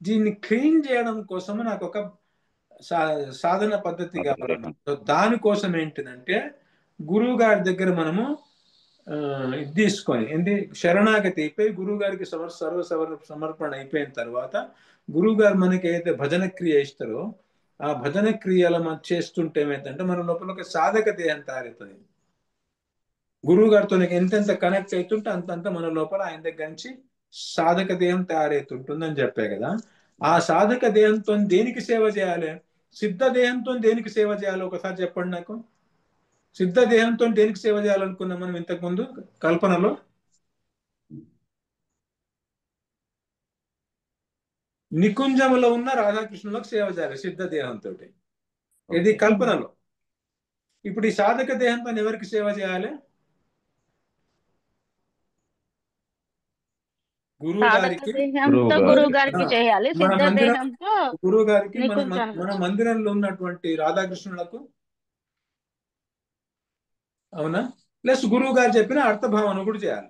దీన్ని క్లీన్ చేయడం కోసం నాకు ఒక సాధన పద్ధతి కావాలి. దానికోసం ఏంటిదంటే గురువు గారి దగ్గర మనము ఇది తీసుకొని ఏంటి శరణాగతి అయిపోయి గురువు గారికి సర్వ సమర్పణ అయిపోయిన తర్వాత గురువు గారు మనకి ఏదైతే భజన క్రియ ఇస్తారో ఆ భజన క్రియలు మనం చేస్తుంటే ఏమైందంటే మన లోపల ఒక సాధక దేహం తయారవుతుంది. గురువు గారితో ఎంతెంత కనెక్ట్ అవుతుంటే అంతంత మన లోపల ఆయన దగ్గర నుంచి సాధక దేహం తయారవుతుంటుందని చెప్పే కదా. ఆ సాధక దేహంతో దేనికి సేవ చేయాలి? సిద్ధ దేహంతో దేనికి సేవ చేయాలి ఒకసారి చెప్పండి నాకు. సిద్ధ దేహంతో దేనికి సేవ చేయాలనుకున్నాం మనం ఇంతకుముందు కల్పనలో? నికుంజములో ఉన్న రాధాకృష్ణులకు సేవ చేయాలి సిద్ధ దేహంతో, ఇది కల్పనలో. ఇప్పుడు ఈ సాధక దేహంతో ఎవరికి సేవ చేయాలి? గురువు గారికి చేయాలి. సిద్ధ దేహంతో గురువు గారికి మన మందిరంలో ఉన్నటువంటి రాధాకృష్ణులకు, అవునా? ప్లస్ గురువు గారు చెప్పిన అర్థభావన కూడా చేయాలి,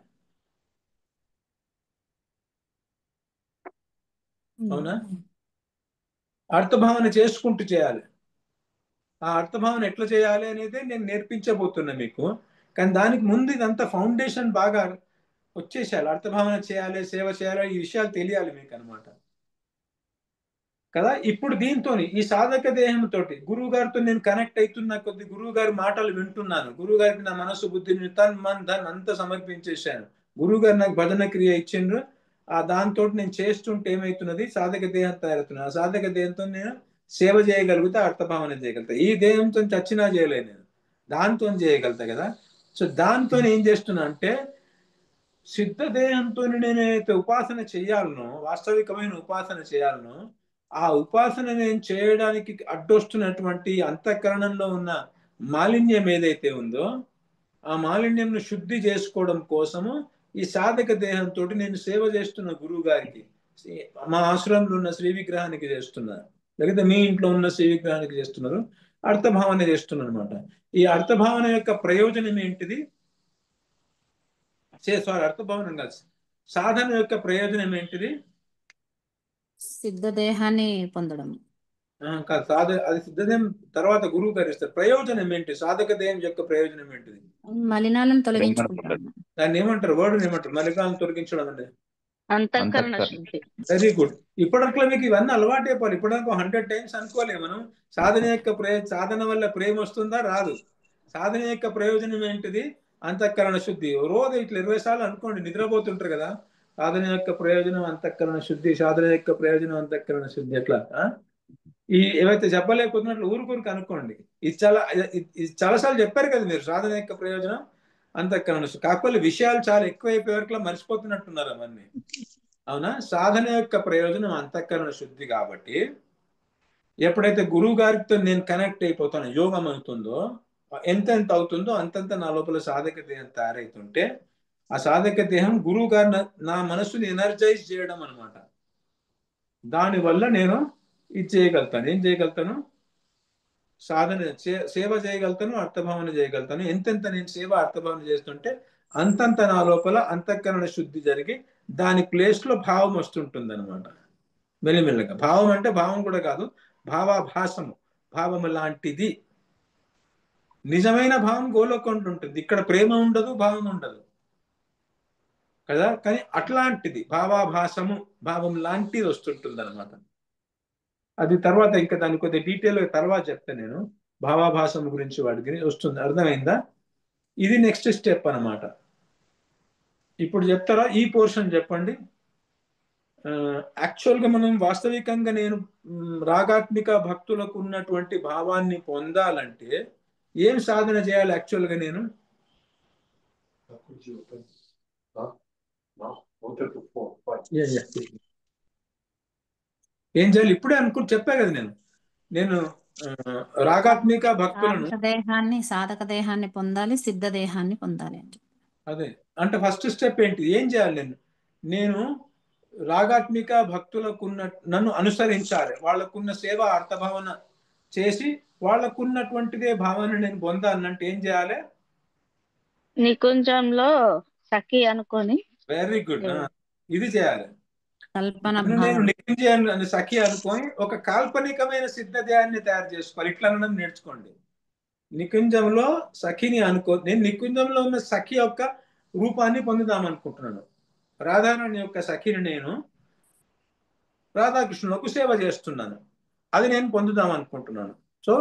అవునా? అర్థభావన చేసుకుంటూ చేయాలి. ఆ అర్థభావన ఎట్లా చేయాలి అనేది నేను నేర్పించబోతున్నా మీకు. కానీ దానికి ముందు ఇదంతా ఫౌండేషన్ బాగా వచ్చేసేయాలి. అర్థభావన చేయాలి, సేవ చేయాలి, ఈ విషయాలు తెలియాలి మీకు అనమాట కదా. ఇప్పుడు దీంతో ఈ సాధక దేహంతో గురువు గారితో నేను కనెక్ట్ అవుతున్నా కొద్ది, గురువు గారి మాటలు వింటున్నాను, గురువు గారికి నా మనసు బుద్ధిని తన్ మన్ ధన్ అంతా సమర్పించేశాను, గురువు గారు నాకు భజన క్రియ ఇచ్చిండ్రు, ఆ దాంతో నేను చేస్తుంటే ఏమవుతున్నది? సాధక దేహం తయారవుతున్నది. ఆ సాధక దేహంతో నేను సేవ చేయగలిగితే అర్థభావన చేయగలుగుతా. ఈ దేహంతో చచ్చినా చేయలేను నేను, దాంతో చేయగలుగుతా కదా. సో దాంతో ఏం చేస్తున్నా అంటే సిద్ధ దేహంతో నేనైతే ఉపాసన చేయాలనో, వాస్తవికమైన ఉపాసన చేయాలనో, ఆ ఉపాసన నేను చేయడానికి అడ్డొస్తున్నటువంటి అంతఃకరణంలో ఉన్న మాలిన్యం ఏదైతే ఉందో ఆ మాలిన్యంను శుద్ధి చేసుకోవడం కోసము ఈ సాధక దేహంతో నేను సేవ చేస్తున్న గురువు గారికి, మా ఆశ్రమంలో ఉన్న శ్రీ విగ్రహానికి చేస్తున్నా, లేకపోతే మీ ఇంట్లో ఉన్న శ్రీ విగ్రహానికి చేస్తున్నారు, అర్థభావన చేస్తున్నారు అనమాట. ఈ అర్థభావన యొక్క ప్రయోజనం ఏంటిది? అర్థభావన కాదు, సాధన యొక్క ప్రయోజనం ఏంటిది? సిద్ధ దేహాన్ని పొందడం కాదు, అది సిద్ధదేహం తర్వాత గురువు గారు ఇస్తారు. ప్రయోజనం ఏంటి? సాధక దేహం యొక్క ప్రయోజనం ఏంటిది? మలినాలను తొలగించుకుంటాం. దాన్ని ఏమంటారు? వర్డ్ ఏమంటారు? మలినాలను తొలగించడం అంటే అంతఃకరణ శుద్ధి. Very good. ఇప్పటిలో మీకు ఇవన్నీ అలవాటు అయిపోవాలి. ఇప్పటిదాకా 100 times అనుకోలే మనం. సాధన యొక్క సాధన వల్ల ప్రేమ వస్తుందా? రాదు. సాధన యొక్క ప్రయోజనం ఏంటిది? అంతఃకరణ శుద్ధి. రోజు ఇట్లా 20 సార్లు అనుకోండి, నిద్రపోతుంటారు కదా. సాధన యొక్క ప్రయోజనం అంతఃకరణ శుద్ధి, సాధన యొక్క ప్రయోజనం అంతఃకరణ శుద్ధి. ఎట్లా ఈ ఏవైతే చెప్పలేకపోతున్నట్లు ఊరుకూరికి అనుకోండి. ఇది చాలాసార్లు చెప్పారు కదా మీరు. సాధన యొక్క ప్రయోజనం అంతఃకరణ శుద్ధి. కాకపోతే విషయాలు చాలా ఎక్కువైపోయే వరకు మర్చిపోతున్నట్టున్నారు అవన్నీ, అవునా? సాధన యొక్క ప్రయోజనం అంతఃకరణ శుద్ధి. కాబట్టి ఎప్పుడైతే గురువు గారితో నేను కనెక్ట్ అయిపోతానో, యోగం అవుతుందో, ఎంతెంత అవుతుందో అంతంత నా లోపల సాధక దేహం తయారైతుంటే ఆ సాధక దేహం గురువు గారు నా మనసుని ఎనర్జైజ్ చేయడం అనమాట. దానివల్ల నేను ఇది చేయగలుగుతాను. ఏం చేయగలుగుతాను? సాధన సేవ చేయగలుగుతాను, అర్థభావన చేయగలుగుతాను. ఎంతెంత నేను సేవ అర్థభావన చేస్తుంటే అంతంత నా లోపల అంతఃకరణ శుద్ధి జరిగి దాని ప్లేస్ లో భావం వస్తుంటుంది అనమాట. మెల్లిమెల్లగా. భావం అంటే భావం కూడా కాదు, భావాభాసము, భావము లాంటిది. నిజమైన భావం గోలోకంలో ఉంటుంది. ఇక్కడ ప్రేమ ఉండదు, భావం ఉండదు కదా. కానీ అట్లాంటిది భావాభాసము, భావం లాంటిది వస్తుంటుంది అనమాట. అది తర్వాత ఇంకా దాని కొద్ది డీటెయిల్ తర్వాత చెప్తాను నేను. భావాభాసం గురించి వాడి గురించి వస్తుంది. అర్థమైందా? ఇది నెక్స్ట్ స్టెప్ అన్నమాట. ఇప్పుడు చెప్తారా ఈ పోర్షన్ చెప్పండి. యాక్చువల్గా మనం వాస్తవికంగా నేను రాగాత్మిక భక్తులకు ఉన్నటువంటి భావాన్ని పొందాలంటే ఏం సాధన చేయాలి యాక్చువల్గా నేను? ఏం చేయాలి ఇప్పుడే అనుకుని చెప్పా కదా నేను రాగాత్మిక భక్తులను సాధక దేహాన్ని పొందాలి, సిద్ధ దేహాన్ని పొందాలి అని. అదే అంటే ఫస్ట్ స్టెప్ ఏంటి? ఏం చేయాలి? నేను రాగాత్మిక భక్తులకు నన్ను అనుసరించాలి, వాళ్ళకున్న సేవ అర్థభావన చేసి వాళ్ళకున్నటువంటిదే భావన నేను పొందాలంటే ఏం చేయాలి? నికుంజంలో సఖి అనుకొని. Very good. ఇది చేయాలి. నేను నికుంజాన్ని సఖి అనుకొని ఒక కాల్పనికమైన సిద్ధదేహాన్ని తయారు చేసుకోవాలి. ఇట్లా అనడం నేర్చుకోండి. నికుంజంలో సఖిని అనుకో. నేను నికుంజంలో ఉన్న సఖి యొక్క రూపాన్ని పొందుదాం అనుకుంటున్నాను. రాధారాణి యొక్క సఖిని నేను రాధాకృష్ణులకు సేవ చేస్తున్నాను. అది నేను పొందుదాం అనుకుంటున్నాను. సో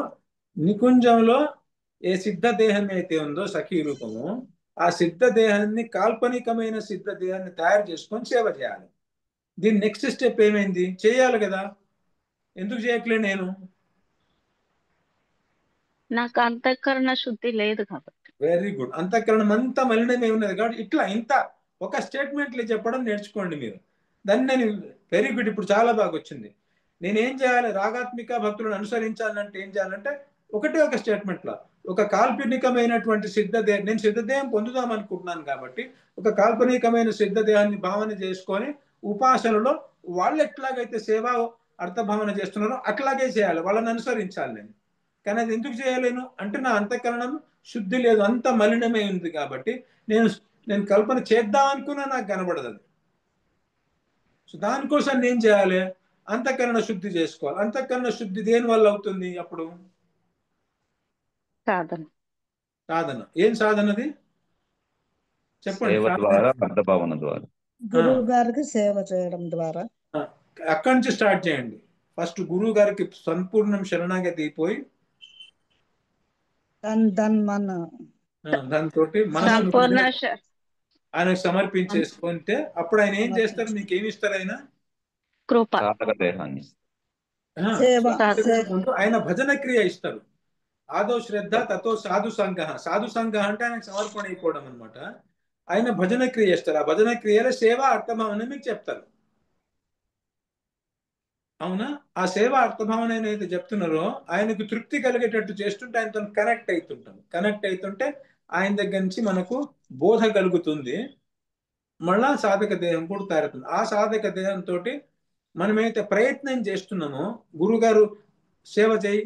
నికుంజంలో ఏ సిద్ధ దేహం అయితే ఉందో సఖీ రూపము, ఆ సిద్ధ దేహాన్ని కాల్పనికమైన సిద్ధ దేహాన్ని తయారు చేసుకొని సేవ చేయాలి. దీని నెక్స్ట్ స్టెప్ ఏమైంది? చేయాలి కదా. ఎందుకు చేయట్లే నేను? నాకు అంతఃకరణ శుద్ధి లేదు కాబట్టి. Very good. అంతఃకరణం అంతా మలినమే ఉన్నది కాబట్టి ఇట్లా ఇంత ఒక స్టేట్మెంట్లు చెప్పడం నేర్చుకోండి మీరు. దాన్ని నేను వెరీ గుడ్. ఇప్పుడు చాలా బాగా వచ్చింది. నేనేం చేయాలి? రాగాత్మిక భక్తులను అనుసరించాలంటే ఏం చేయాలంటే ఒకటే ఒక స్టేట్మెంట్లో ఒక కాల్పనికమైనటువంటి సిద్ధదేహం, నేను సిద్ధదేహం పొందుదాం అనుకుంటున్నాను కాబట్టి ఒక కాల్పనికమైన సిద్ధదేహాన్ని భావన చేసుకొని ఉపాసనలో వాళ్ళు ఎట్లాగైతే సేవ అర్థభావన చేస్తున్నారో అట్లాగే చేయాలి, వాళ్ళని అనుసరించాలి నేను. కానీ అది ఎందుకు చేయలేను అంటే నా అంతఃకరణం శుద్ధి లేదు, అంత మలినమే ఉంది కాబట్టి నేను కల్పన చేద్దాం అనుకున్నా నాకు కనబడదు అది. సో దానికోసం నేను చేయాలి? అంతఃకరణ శుద్ధి చేసుకోవాలి. అంతఃకరణ శుద్ధి దేని వల్ల అవుతుంది? అప్పుడు సాధన. ఏం సాధనది చెప్పండి. అర్థభావన ద్వారా, గురువు గారికి సేవ చేయడం ద్వారా. అక్కడి నుంచి స్టార్ట్ చేయండి. ఫస్ట్ గురువు గారికి సంపూర్ణం శరణాగతి అయిపోయి దాంతో మనసు ఆయనకు సమర్పించేసుకుంటే అప్పుడు ఆయన ఏం చేస్తారు? మీకు ఏమి ఇస్తారు? ఆయన కృప, దేహాన్ని, ఆయన భజన క్రియ ఇస్తారు. ఆదో శ్రద్ధ తతో సాధు సంఘ. సాధు సంఘ అంటే ఆయనకు సమర్పణ అయిపోవడం అనమాట. ఆయన భజన క్రియ ఇస్తారు. ఆ భజన క్రియలో సేవ అర్థభావన మీకు చెప్తారు. అవునా? ఆ సేవ అర్థభావన ఏదైతే చెప్తున్నారో ఆయనకు తృప్తి కలిగేటట్టు చేస్తుంటే ఆయనతో కనెక్ట్ అవుతుంటాం. కనెక్ట్ అవుతుంటే ఆయన దగ్గర నుంచి మనకు బోధ కలుగుతుంది. మళ్ళా సాధక దేహం కూడా తయారవుతుంది. ఆ సాధక దేహంతో మనమైతే ప్రయత్నం చేస్తున్నామో, గురుగారు సేవ చేయి,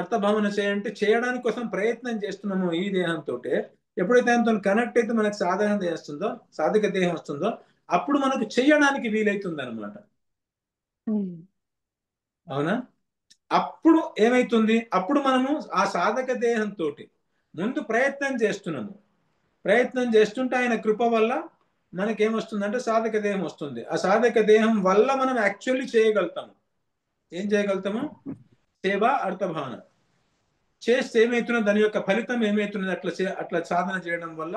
అర్థభావన చేయంటే చేయడానికి కోసం ప్రయత్నం చేస్తున్నామో ఈ దేహంతో, ఎప్పుడైతే ఆయనతో కనెక్ట్ అయితే మనకు సాధన చేస్తుందో, సాధక దేహం వస్తుందో అప్పుడు మనకు చేయడానికి వీలైతుంది అనమాట. అవునా? అప్పుడు ఏమైతుంది? అప్పుడు మనము ఆ సాధక దేహంతో ముందు ప్రయత్నం చేస్తున్నాము. ప్రయత్నం చేస్తుంటే ఆయన కృప వల్ల మనకేమొస్తుందంటే సాధక దేహం వస్తుంది. ఆ సాధక దేహం వల్ల మనం యాక్చువల్లీ చేయగలుగుతాము. ఏం చేయగలుగుతాము? సేవ అర్థభావన చేస్తే ఏమవుతున్నది? దాని యొక్క ఫలితం ఏమవుతున్నది? అట్లా సాధన చేయడం వల్ల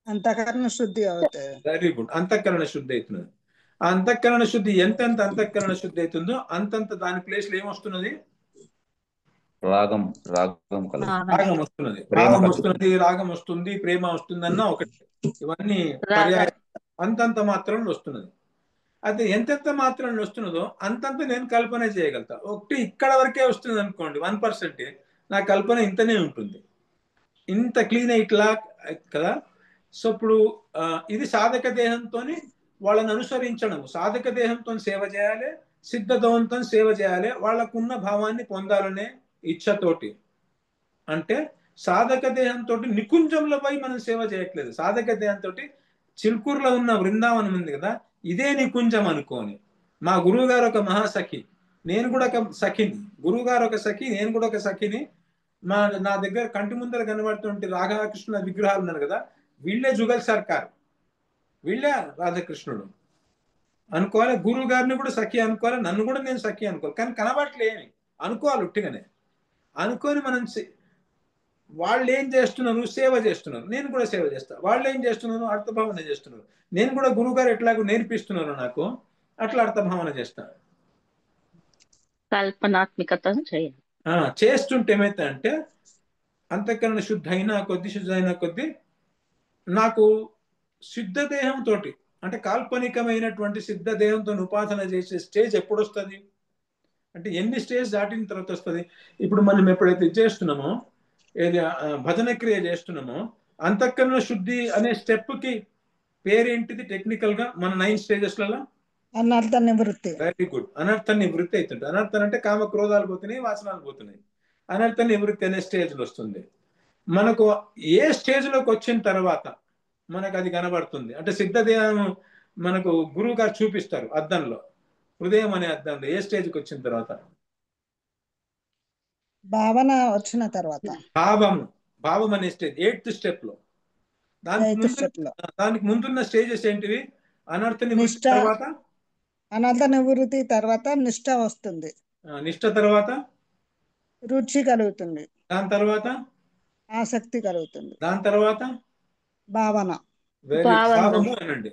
అంతఃకరణ శుద్ధి అవుతుంది. Very good. అంతఃకరణ శుద్ధి అవుతున్నది. ఆ అంతఃకరణ శుద్ధి ఎంతెంత అంతఃకరణ శుద్ధి అవుతుందో అంతంత దాని ప్లేస్ లో ఏమొస్తున్నది? రాగం వస్తున్నది, భావం వస్తున్నది, రాగం వస్తుంది, ప్రేమ వస్తుంది అన్న ఒకటి. ఇవన్నీ పర్యాయ అంతంత మాత్రంలో వస్తున్నది. అయితే ఎంతెంత మాత్రంలో వస్తున్నదో అంతంత నేను కల్పన చేయగలుగుతా. ఒకటి ఇక్కడ వరకే వస్తుంది అనుకోండి, 1%, నా కల్పన ఇంతనే ఉంటుంది. ఇంత క్లీన్ ఇట్లా కదా. సో ఇప్పుడు ఇది సాధక దేహంతో వాళ్ళని అనుసరించడం, సాధక దేహంతో సేవ చేయాలి, సిద్ధదవంతో సేవ చేయాలి, వాళ్ళకున్న భావాన్ని పొందాలనే ఇచ్ఛతోటి. అంటే సాధక దేహంతో నికుంజంలో పోయి మనం సేవ చేయట్లేదు. సాధక దేహంతో చిల్కూరులో ఉన్న బృందావనం ఉంది కదా, ఇదే నికుంజం అనుకోని. మా గురువు గారు ఒక మహాసఖి, నేను కూడా ఒక సఖిని. గురువు గారు ఒక సఖి, నేను కూడా ఒక సఖిని. నా దగ్గర కంటి ముందర కనబడుతుంటే రాధాకృష్ణ విగ్రహాలు ఉన్నారు కదా, వీళ్ళే జుగల్ సర్కార్, వీళ్ళే రాధాకృష్ణుడు అనుకోవాలి. గురువు గారిని కూడా సఖి అనుకోవాలి, నన్ను కూడా నేను సఖి అనుకోవాలి. కానీ కనబడట్లేమి అనుకోవాలి, ఉట్టిగానే అనుకొని మనం వాళ్ళు ఏం చేస్తున్నారు, సేవ చేస్తున్నారు, నేను కూడా సేవ చేస్తాను. వాళ్ళు ఏం చేస్తున్నారు, అర్థభావన చేస్తున్నారు. నేను కూడా గురువు గారు ఎట్లాగో నేర్పిస్తున్నారు నాకు, అట్లా అర్థభావన చేస్తాను. కల్పనాత్మకత చేయాలి. చేస్తుంటే ఏమైతే అంటే అంతఃకరణ శుద్ధ అయినా కొద్ది నాకు సిద్ధ దేహంతో, అంటే కాల్పనికమైనటువంటి సిద్ధ దేహంతో ఉపాసన చేసే స్టేజ్ ఎప్పుడు వస్తుంది అంటే, ఎన్ని స్టేజ్ దాటిన తర్వాత వస్తుంది? ఇప్పుడు మనం ఎప్పుడైతే చేస్తున్నామో, ఏది భజన క్రియ చేస్తున్నామో, అంతఃకరణ శుద్ధి అనే స్టెప్ కి పేరేంటిది టెక్నికల్ గా మన 9 స్టేజెస్లలో? అనర్థ నివృత్తి. Very good. అనర్థ నివృత్తి అవుతుంది. అనర్థం అంటే కామ క్రోధాలు పోతున్నాయి, వాసనాలు పోతున్నాయి. అనర్థ నివృత్తి అనే స్టేజ్ లో వస్తుంది. మనకు ఏ స్టేజ్ లోకి వచ్చిన తర్వాత మనకు అది కనబడుతుంది అంటే, సిద్ధదేహం మనకు గురువు గారు చూపిస్తారు అద్దంలో, హృదయం అనే అద్దంలో ఏ స్టేజ్కి వచ్చిన తర్వాత? భావన వచ్చిన తర్వాత. భావం అనే స్టేజ్ 8th స్టెప్ లో. దానికి ముందున్న స్టేజెస్ ఏంటివి? అనర్థ నివృత్తి తర్వాత, అనర్థ నివృత్తి తర్వాత నిష్ఠ వస్తుంది. నిష్ఠ తర్వాత రుచి కలుగుతుంది. దాని తర్వాత ఆసక్తి కలుగుతుంది. దాని తర్వాత భావన. భావము అనండి.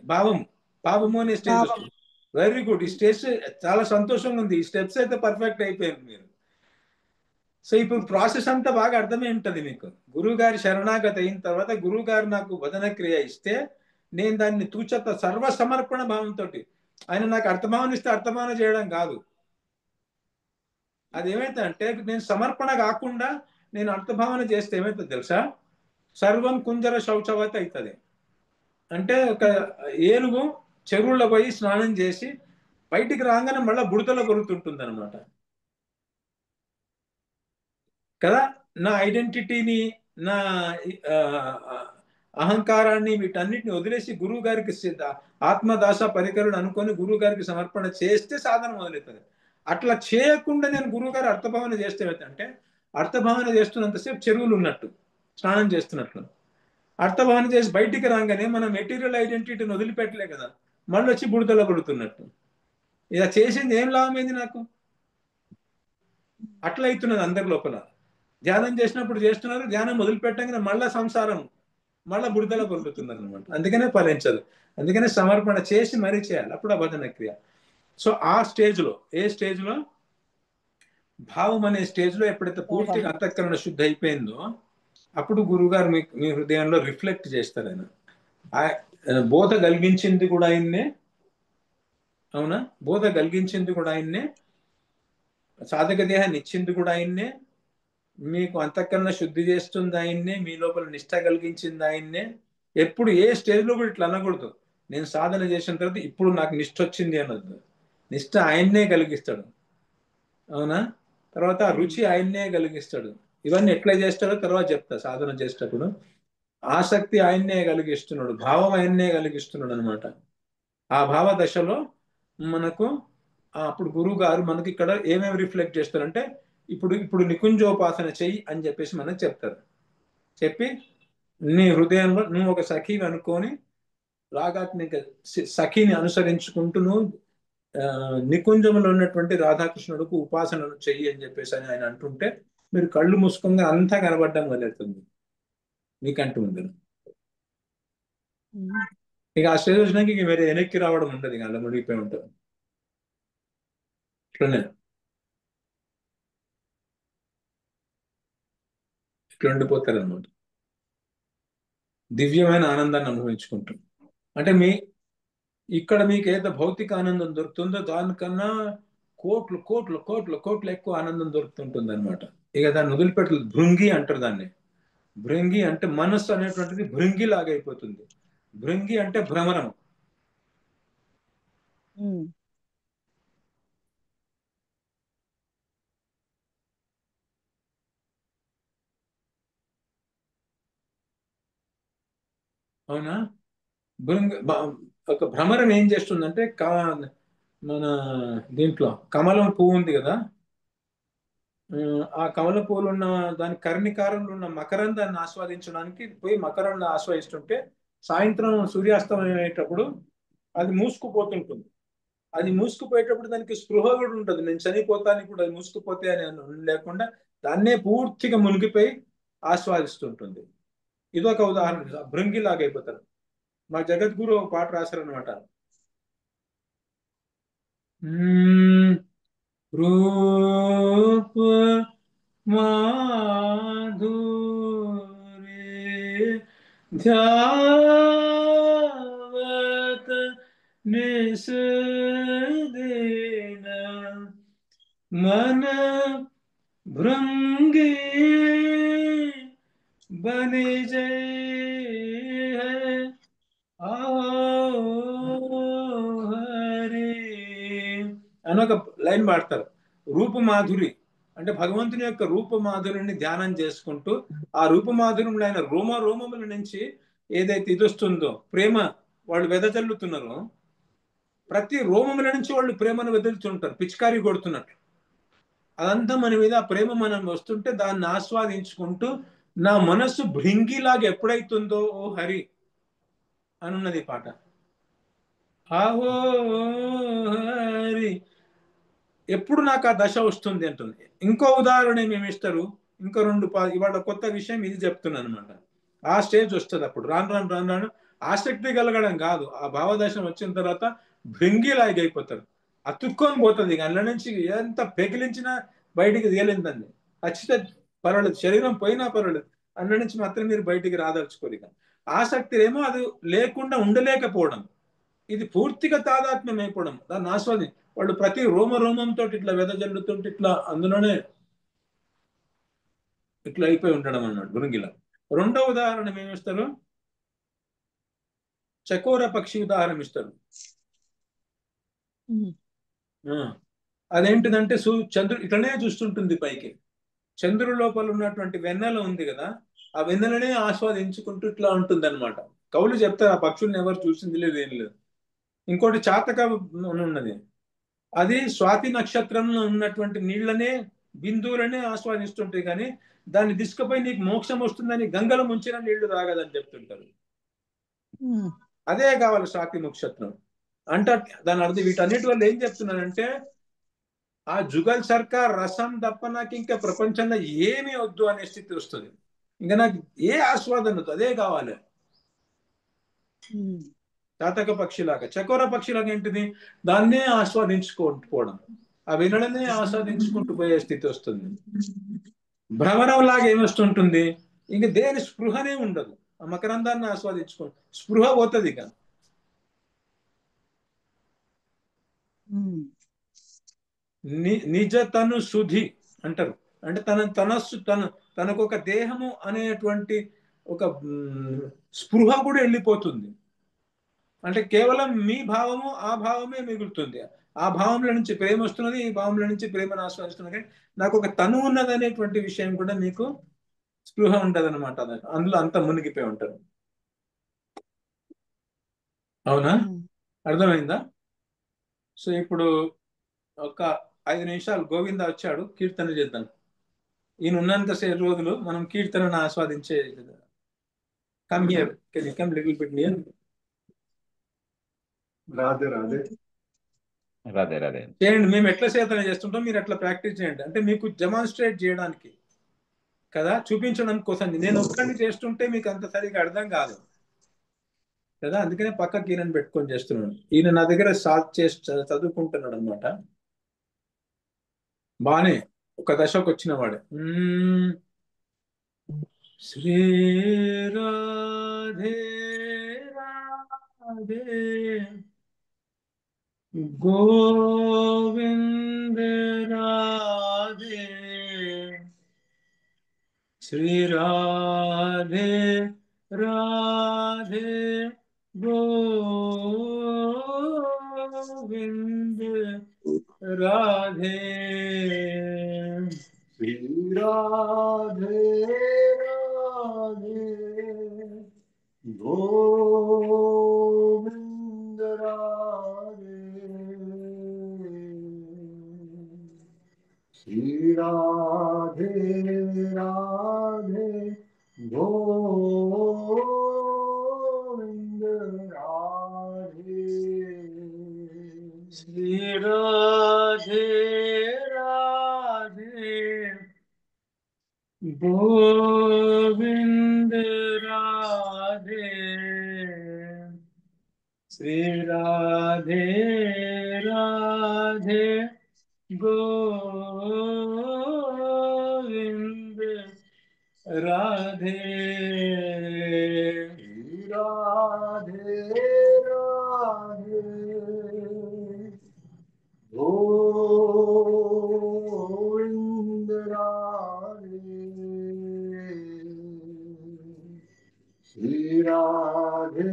భావము అనే స్టేజ్ వస్తుంది. Very good. ఈ స్టేజ్ చాలా సంతోషంగా ఉంది. ఈ స్టెప్స్ అయితే పర్ఫెక్ట్ అయిపోయింది మీరు. సో ఇప్పుడు ప్రాసెస్ అంతా బాగా అర్థమై ఉంటుంది మీకు. గురువు గారి శరణాగతి అయిన తర్వాత గురువు గారు నాకు భజన క్రియ ఇస్తే, నేను దాన్ని తూచత సర్వ సమర్పణ భావంతో, ఆయన నాకు అర్థభావన ఇస్తే అర్థభావన చేయడం కాదు. అది ఏమైతే అంటే, నేను సమర్పణ కాకుండా నేను అర్థభావన చేస్తే ఏమైతుంది తెలుసా? సర్వం కుంజర శౌచవత అవుతుంది. అంటే ఒక ఏనుగు చెరువులో పోయి స్నానం చేసి బయటికి రాగానే మళ్ళీ బుడతలో కొరుతుంటుంది అనమాట కదా. నా ఐడెంటిటీని, నా అహంకారాన్ని, వీటన్నిటిని వదిలేసి గురువు గారికి ఆత్మదాస పరికరుడు అనుకొని గురువు గారికి సమర్పణ చేస్తే సాధన మొదలవుతుంది. అట్లా చేయకుండా నేను గురువు గారు అర్థభావన చేస్తే అంటే, అర్థభావన చేస్తున్నంతసేపు చెరువులు ఉన్నట్టు, స్నానం చేస్తున్నట్లు. అర్థభావన చేసి బయటికి రాగానే మనం మెటీరియల్ ఐడెంటిటీని వదిలిపెట్టలే కదా, మళ్ళీ వచ్చి బుడతలో పడుతున్నట్టు. ఇలా చేసింది ఏం లాభమైంది నాకు? అట్లా అవుతున్నది అందరి లోపల. ధ్యానం చేసినప్పుడు చేస్తున్నారు, ధ్యానం వదిలిపెట్టగానే మళ్ళా సంసారం, మళ్ళా బుడతలో పడుతున్నారు అనమాట. అందుకనే ఫలించదు. అందుకనే సమర్పణ చేసి మరీ చేయాలి, అప్పుడు ఆ భజన క్రియ. సో ఆ స్టేజ్లో, ఏ స్టేజ్లో? భావం అనే స్టేజ్లో ఎప్పుడైతే పూర్తిగా అంతఃకరణ శుద్ధి అయిపోయిందో, అప్పుడు గురువుగారు మీ హృదయంలో రిఫ్లెక్ట్ చేస్తారు. ఆయన బోధ కలిగించింది కూడా ఆయన్నే, అవునా? బోధ కలిగించింది కూడా ఆయన్నే, సాధక దేహాన్ని ఇచ్చింది కూడా ఆయన్నే, మీకు అంతఃకరణ శుద్ధి చేస్తుంది ఆయన్నే, మీ లోపల నిష్ఠ కలిగించింది ఆయన్నే. ఎప్పుడు ఏ స్టేజ్లో కూడా ఇట్లా అనకూడదు, నేను సాధన చేసిన తర్వాత ఇప్పుడు నాకు నిష్ఠ వచ్చింది అనొద్దు. నిష్ఠ ఆయన్నే కలిగిస్తాడు, అవునా? తర్వాత ఆ రుచి ఆయన్నే కలిగిస్తాడు. ఇవన్నీ ఎట్లా చేస్తాడో తర్వాత చెప్తా. సాధన చేసేటప్పుడు ఆసక్తి ఆయన్నే కలిగిస్తున్నాడు, భావం ఆయన్నే కలిగిస్తున్నాడు అనమాట. ఆ భావ దశలో మనకు అప్పుడు గురువు గారు మనకి ఇక్కడ ఏమేమి రిఫ్లెక్ట్ చేస్తారంటే, ఇప్పుడు నికుంజోపాసన చెయ్యి అని చెప్పేసి మనకు చెప్తారు. చెప్పి నీ హృదయంలో నువ్వు ఒక సఖిని అనుకొని రాగాత్మిక సఖిని అనుసరించుకుంటూ నువ్వు నికుంజంలో ఉన్నటువంటి రాధాకృష్ణుడికి ఉపాసనలు చెయ్యి అని చెప్పేసి ఆయన అంటుంటే, మీరు కళ్ళు మూసుకుంగా అంతా కనబడడం మొదలవుతుంది మీకంటూ ఉంది. ఇక ఆ స్టేజ్ వచ్చినాక ఇక మీరు వెనక్కి రావడం ఉంటుంది, ఇక అలా మునిగిపోయి ఉంటుంది. ఇట్లనే ఇట్లా ఉండిపోతారు అనమాట, దివ్యమైన ఆనందాన్ని అనుభవించుకుంటాం. అంటే ఇక్కడ మీకు ఏదో భౌతిక ఆనందం దొరుకుతుందో దానికన్నా కోట్లు కోట్లు కోట్లు కోట్లు ఎక్కువ ఆనందం దొరుకుతుంటుంది అనమాట. ఇక దాన్ని వదిలిపెట్టలేదు. భృంగి అంటారు దాన్ని. భృంగి అంటే మనస్సు అనేటువంటిది భృంగి లాగా అయిపోతుంది. భృంగి అంటే భ్రమరం. ఉమ్. అవునా? ఒక భ్రమరం ఏం చేస్తుందంటే మన దీంట్లో కమలం పువ్వు ఉంది కదా, ఆ కమల పువ్వులు ఉన్న దాని కర్ణికారంలో ఉన్న మకరందాన్ని ఆస్వాదించడానికి పోయి మకరంలో ఆస్వాదిస్తుంటే సాయంత్రం సూర్యాస్తమయం అయ్యేటప్పుడు అది మూసుకుపోతుంటుంది. అది మూసుకుపోయేటప్పుడు దానికి స్పృహ కూడా ఉంటుంది, నేను చనిపోతానికి కూడా అది మూసుకుపోతే అని లేకుండా దాన్నే పూర్తిగా మునిగిపోయి ఆస్వాదిస్తుంటుంది. ఇదొక ఉదాహరణ, భృంగిలాగా అయిపోతారు. మా జగద్గురు ఒక పాట రాశారనమాట. రూప మాధురే ధ్యావత్ నిషదేన मन भृंगी बने जय హరి అని ఒక లైన్ పాడతారు. రూపమాధురి అంటే భగవంతుని యొక్క రూపమాధురిని ధ్యానం చేసుకుంటూ ఆ రూపమాధుర్యంలో ఆయన రోమ రోమముల నుంచి ఏదైతే ఇది వస్తుందో ప్రేమ వాళ్ళు వెదజల్లుతున్నారో, ప్రతి రోమముల నుంచి వాళ్ళు ప్రేమను వెదలుతుంటారు పిచికారీ కొడుతున్నట్టు. అదంతా మన మీద ఆ ప్రేమ మనం వస్తుంటే దాన్ని ఆస్వాదించుకుంటూ నా మనస్సు భృంగిలాగా ఎప్పుడైతుందో ఓ హరి అనున్నది పాట. ఆహో హరి ఎప్పుడు నాకు ఆ దశ వస్తుంది అంటుంది. ఇంకో ఉదాహరణ ఏమేమి ఇస్తారు, ఇంకో ఇవాళ కొత్త విషయం ఇది చెప్తున్నాను అనమాట. ఆ స్టేజ్ వస్తుంది అప్పుడు రాను రాను రాను రాను ఆసక్తి కలగడం కాదు, ఆ భావదశం వచ్చిన తర్వాత భృంగిలాగా అయిపోతారు, అతుక్కొని పోతుంది. ఇక అందులో నుంచి ఎంత పెకిలించినా బయటికి తేలిందండి. ఖచ్చితంగా పర్వాలేదు, శరీరం పోయినా పర్వాలేదు, అందులో నుంచి మాత్రం మీరు బయటికి రాదలుచుకోరు. ఇక ఆసక్తి ఏమో అది లేకుండా ఉండలేకపోవడం, ఇది పూర్తిగా తాదాత్మ్యం అయిపోవడం, దాన్ని ఆస్వాది వాళ్ళు ప్రతి రోమ రోమంతో ఇట్లా వెదజల్లుతుంటే ఇట్లా అందులోనే ఇట్లా అయిపోయి ఉండడం అన్నాడు గురుంగిల. రెండో ఉదాహరణ ఏమిస్తారు, చకోర పక్షి ఉదాహరణ ఇస్తారు. అదేంటిదంటే చంద్రుడు ఇట్లనే చూస్తుంటుంది పైకి, చంద్రుడి లోపల ఉన్నటువంటి వెన్నెల ఉంది కదా, ఆ వెన్నెలనే ఆస్వాదించుకుంటూ ఇట్లా ఉంటుంది అనమాట. కవులు చెప్తారు ఆ పక్షుల్ని ఎవరు చూసింది లేదు ఏం లేదు. ఇంకోటి చాతక ఉన్నది, అది స్వాతి నక్షత్రంలో ఉన్నటువంటి నీళ్లనే బిందువులనే ఆస్వాదిస్తుంటాయి, కానీ దాన్ని తీసుకుపోయి నీకు మోక్షం వస్తుందని గంగలో ముంచిన నీళ్లు తాగదని చెప్తుంటారు. అదే కావాలి స్వాతి నక్షత్రం అంటే. దాని అర్థం వీటన్నిటి వల్ల ఏం చెప్తున్నానంటే ఆ జుగల్ సర్కార్ రసం తప్ప నాకు ఇంకా ప్రపంచంలో ఏమీ వద్దు అనే స్థితి వస్తుంది. ఇంకా నాకు ఏ ఆస్వాదన వద్దు, అదే కావాలి. చాతక పక్షిలాగా, చకోర పక్షిలాగా ఏంటిది, దాన్నే ఆస్వాదించుకోకపోవడం, ఆ వినడనే ఆస్వాదించుకుంటూ పోయే స్థితి వస్తుంది. భ్రమరం లాగా ఏమొస్తుంటుంది, ఇంక దేని స్పృహనే ఉండదు, ఆ మకరందాన్ని ఆస్వాదించుకో స్పృహ పోతుంది. ఇక నిజ తను శుద్ధి అంటారు, అంటే తనకు ఒక దేహము అనేటువంటి ఒక స్పృహ కూడా వెళ్ళిపోతుంది. అంటే కేవలం మీ భావము ఆ భావమే మిగులుతుంది, ఆ భావంలో నుంచి ప్రేమ వస్తున్నది, ఈ భావంలో నుంచి ప్రేమను ఆస్వాదిస్తున్నది, నాకు ఒక తను ఉన్నది అనేటువంటి విషయం కూడా మీకు స్పృహ ఉండదు అనమాట. అందులో అంత మునిగిపోయి ఉంటారు. అవునా? అర్థమైందా? సో ఇప్పుడు ఒక 5 నిమిషాలు గోవింద వచ్చాడు, కీర్తన చేద్దాం. ఈయన ఉన్నంత రోజులు మనం కీర్తనను ఆస్వాదించే. Come here, can you come little bit near. Radhe Radhe Radhe Radhe చేయండి, మేము ఎట్లా చేతన చేస్తుంటాం మీరు ఎట్లా ప్రాక్టీస్ చేయండి, అంటే మీకు డెమాన్స్ట్రేట్ చేయడానికి కదా, చూపించడం కోసం. నేను ఒక్కడిని చేస్తుంటే మీకు అంత సరిగా అర్థం కాదు కదా, అందుకనే పక్కకి ఈయనని పెట్టుకొని చేస్తున్నాను. ఈయన నా దగ్గర చదువుకుంటున్నాడు అనమాట. బానే ఒక దశకు వచ్చిన వాడు. శ్రీ రాధే రాధే గోవింద రాధే శ్రీ రాధే రాధే గోవింద राधे श्री राधे राधे गोविंद राधे श्री राधे राधे गोविंद राधे श्री राधे राधे गोविंद राधे श्री राधे राधे गोविंद राधे राधे राधे गोविंद राधे श्री राधे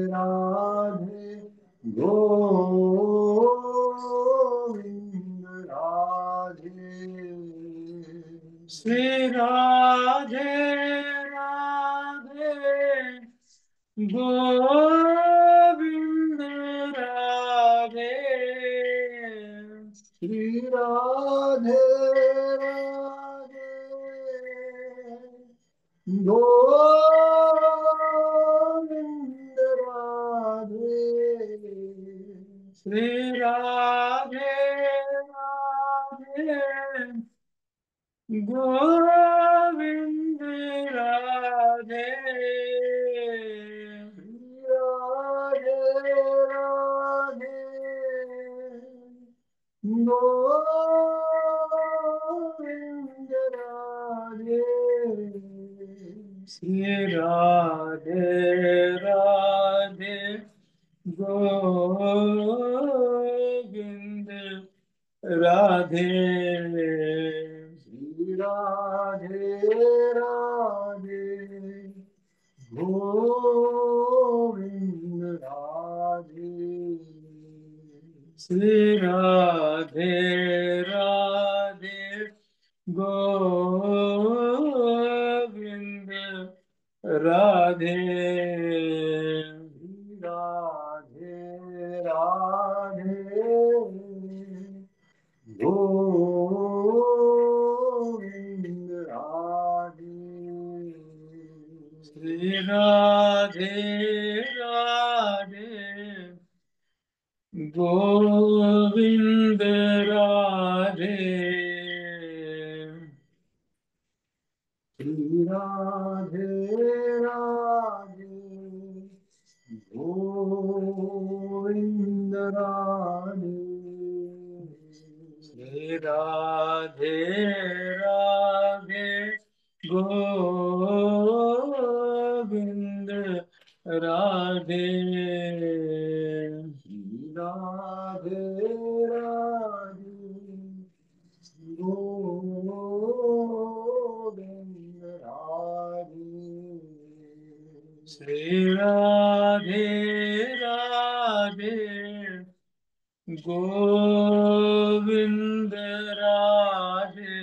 राधे गोविंद राधे श्री राधे राधे गोविंद राधे श्री राधे राधे गोविंद राधे श्री राधे राधे गोविंद राधे राधे राधे गोविंद राधे श्री राधे राधे गोविंद राधे श्री राधे राधे गोविंद राधे श्री राधे राधे गोविंद राधे राधे राधे गोविंद राधे श्री राधे राधे गोविंद राधे श्री राधे राधे गोविंद राधे श्री राधे राधे गोविंद राधे राधे राधे गोविंद राधे श्री राधे राधे गोविंद राधे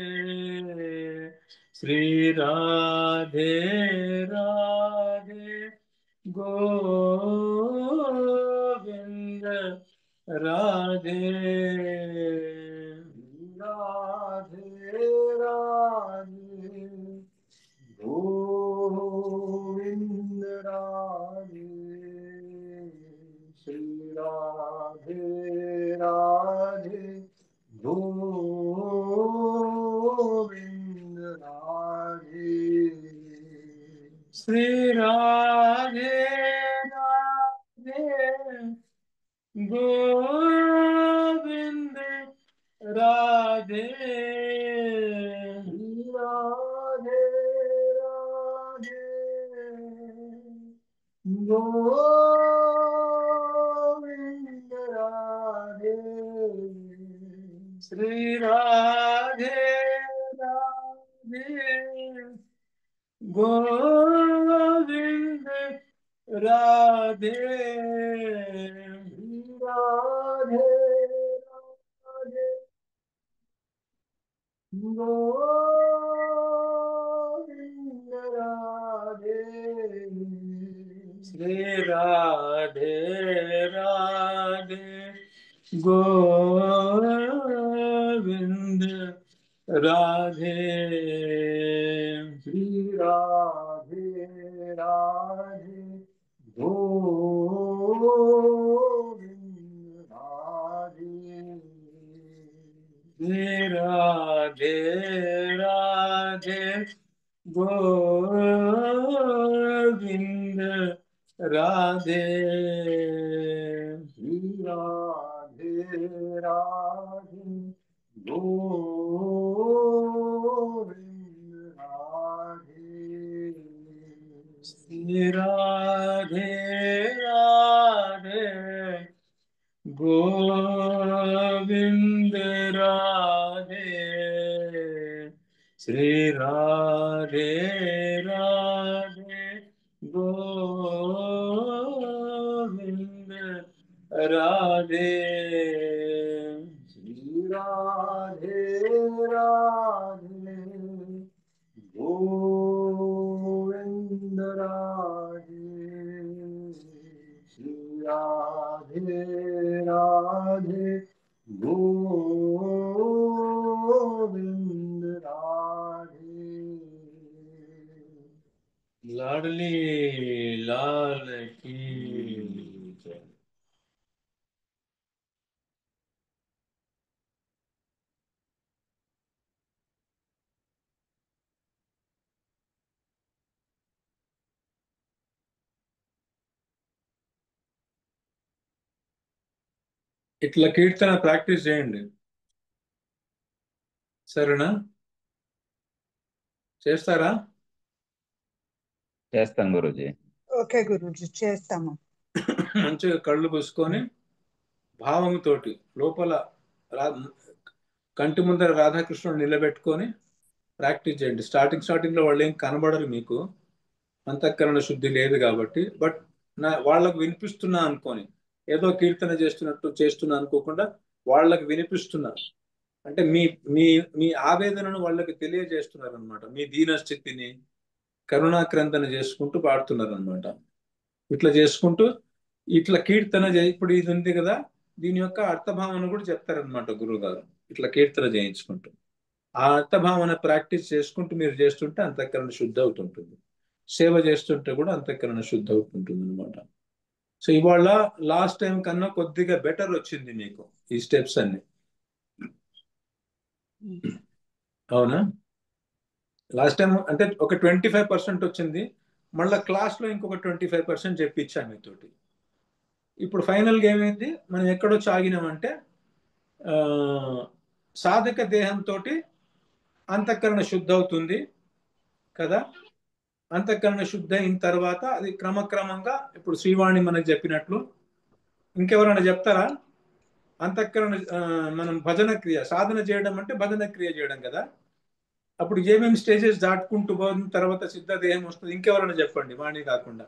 श्री राधे राधे गोविंद राधे राधे राधे गोविंद राधे श्री राधे राधे गोविंद राधे श्री राधे राधे गोविंद राधे राधे राधे गोविंद राधे श्री राधे राधे गोविंद राधे राधे गोविंद राधे श्री राधे राधे गोविंद राधे श्री राधे राधे गोविंद राधे श्री राधे राधे गोविंद राधे श्री राधे राधे गोविंद राधे श्री राधे राधे गोविंद राधे श्री राधे राधे गोविंद राधे श्री राधे राधे गोविंद राधे श्री राधे राधे गोविंद राधे लाडली लाल की जय। ఇట్లా కీర్తన ప్రాక్టీస్ చేయండి, సరేనా? చేస్తారా? చేస్తాం గురూజీ. ఓకే గురూజీ, చేస్తాము. మంచిగా కళ్ళు పూసుకొని భావముతోటి లోపల కంటి ముందర రాధాకృష్ణుడు నిలబెట్టుకొని ప్రాక్టీస్ చేయండి. స్టార్టింగ్ లో వాళ్ళు ఏం కనబడరు, మీకు అంతఃకరణ శుద్ధి లేదు కాబట్టి. బట్ వాళ్ళకు వినిపిస్తున్నా అనుకోని, ఏదో కీర్తన చేస్తున్నా అనుకోకుండా వాళ్ళకి వినిపిస్తున్నా అంటే మీ మీ మీ ఆవేదనను వాళ్ళకి తెలియజేస్తున్నారు అనమాట. మీ దీన స్థితిని కరుణాక్రందన చేసుకుంటూ పాడుతున్నారు అనమాట. ఇట్లా చేసుకుంటూ ఇట్లా కీర్తన ఇప్పుడు ఇది ఉంది కదా, దీని యొక్క అర్థభావన కూడా చెప్తారనమాట గురువు గారు. ఇట్లా కీర్తన చేయించుకుంటూ ఆ అర్థభావన ప్రాక్టీస్ చేసుకుంటూ మీరు చేస్తుంటే అంతఃకరణ శుద్ధి అవుతుంటుంది. సేవ చేస్తుంటే కూడా అంతఃకరణ శుద్ధి అవుతుంటుంది అనమాట. సో ఇవాళ లాస్ట్ టైం కన్నా కొద్దిగా బెటర్ వచ్చింది మీకు ఈ స్టెప్స్ అన్ని, అవునా? లాస్ట్ టైం అంటే ఒక 25% వచ్చింది, మళ్ళీ క్లాస్లో ఇంకొక 25% చెప్పించాను మీతోటి. ఇప్పుడు ఫైనల్గా ఏమైంది, మనం ఎక్కడో ఆగినామంటే సాధక దేహంతో అంతఃకరణ శుద్ధి అవుతుంది కదా. అంతఃకరణ శుద్ధి అయిన తర్వాత అది క్రమక్రమంగా ఇప్పుడు శ్రీవాణి మనకు చెప్పినట్లు ఇంకెవరైనా చెప్తారా? అంతఃకరణ మనం భజన క్రియ సాధన చేయడం అంటే భజన క్రియ చేయడం కదా. అప్పుడు ఏమేమి స్టేజెస్ దాటుకుంటూ పోయిన తర్వాత సిద్ధ దేహం వస్తుంది. ఇంకెవరైనా చెప్పండి వాణి కాకుండా.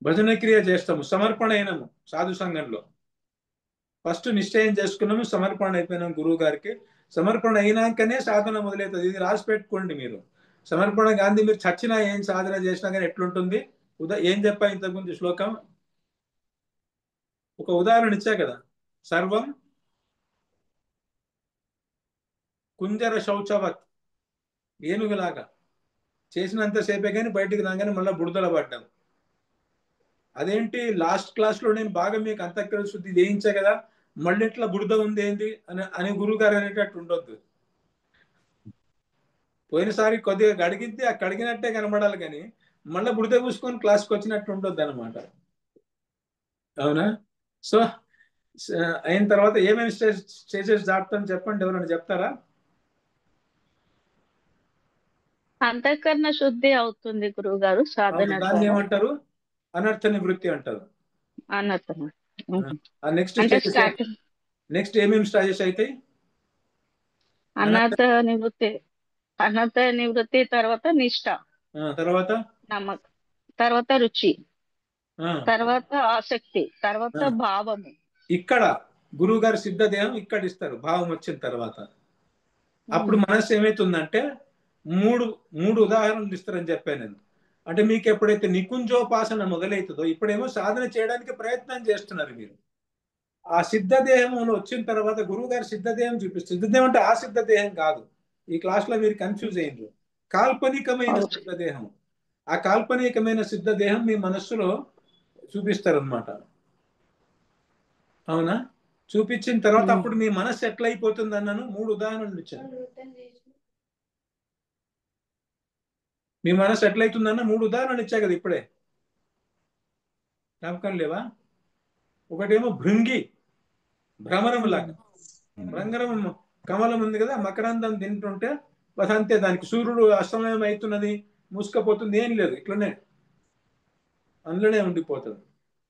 భజన క్రియ చేస్తాము, సమర్పణ అయినాము సాధు సంఘంలో. ఫస్ట్ నిశ్చయం చేసుకున్నాము, సమర్పణ అయిపోయినాం గురువు గారికి. సమర్పణ అయినాకనే సాధన మొదలవుతుంది. ఇది రాసి పెట్టుకోండి మీరు. సమర్పణ గాంధీ మీరు చచ్చినా ఏం సాధన చేసినా కానీ ఎట్లుంటుంది? ఏం చెప్పా ఇంతకుముందు శ్లోకం? ఒక ఉదాహరణ ఇచ్చా కదా, సర్వం కుంజర శౌచవత్, ఏనుగులాగా చేసినంతసేపే కానీ బయటికి రాగానే మళ్ళీ బుడదల పడ్డాం. అదేంటి, లాస్ట్ క్లాస్లో నేను బాగా మీకు అంతఃకరణ శుద్ధి చేయించా కదా, మళ్ళీ ఇట్లా బురద ఉంది ఏంటి అని గురువు గారు అనేటట్టు ఉండొద్దు. పోయినసారి కొద్దిగా కడిగితే ఆ కడిగినట్టే కనబడాలి, కానీ మళ్ళీ బురద పూసుకొని క్లాస్కి వచ్చినట్టు ఉండొద్దు అనమాట, అవునా? సో అయిన తర్వాత ఏమేమి స్టేజెస్ దాటుతాను చెప్పండి, ఎవరైనా చెప్తారా? అంతఃకరణ శుద్ధి అవుతుంది గురువు గారు సాధన దాన్ని ద్వారా. ఏమంటారు? అనర్థ నివృత్తి అంటారు. అనర్థం నెక్స్ట్ అంటే స్టేజెస్, స్టార్టింగ్ నెక్స్ట్ ఏమేమి స్టేజెస్ అవుతాయి? అనర్థ నివృత్తి తర్వాత నిష్ఠ, తర్వాత నమ్మకం, తర్వాత రుచి, తర్వాత ఆసక్తి, తర్వాత భావము. ఇక్కడ గురువు గారు సిద్ధ దేహం ఇక్కడ ఇస్తారు భావం వచ్చిన తర్వాత. అప్పుడు మనస్సు ఏమైతుందంటే మూడు ఉదాహరణలు ఇస్తారని చెప్పాను నేను. అంటే మీకు ఎప్పుడైతే నికుంజోపాసన మొదలవుతుందో, ఇప్పుడేమో సాధన చేయడానికి ప్రయత్నం చేస్తున్నారు మీరు. ఆ సిద్ధదేహం వచ్చిన తర్వాత గురువు గారు సిద్ధదేహం చూపిస్తారు. సిద్ధదేహం అంటే ఆ సిద్ధదేహం కాదు, ఈ క్లాస్ లో మీరు కన్ఫ్యూజ్ అయ్యారు. కాల్పనికమైన సిద్ధదేహం. ఆ కాల్పనికమైన సిద్ధదేహం మీ మనస్సులో చూపిస్తారు అనమాట. అవునా? చూపించిన తర్వాత అప్పుడు మీ మనస్సు ఎట్లయిపోతుంది అన్నాను. 3 ఉదాహరణలు ఇచ్చాను. మీ మనస్సు ఎట్లయితుందన్న 3 ఉదాహరణలు ఇచ్చా కదా ఇప్పుడే, జ్ఞాపకం లేవా? ఒకటేమో భృంగి, భ్రమరం లాగా. భ్రంగరం కమలం ఉంది కదా, మకరందం తింటుంటే బస్ అంతే, దానికి సూర్యుడు అస్తమయం అవుతున్నది, మూసుకపోతుంది, ఏం లేదు, ఇట్లనే అందులోనే ఉండిపోతుంది.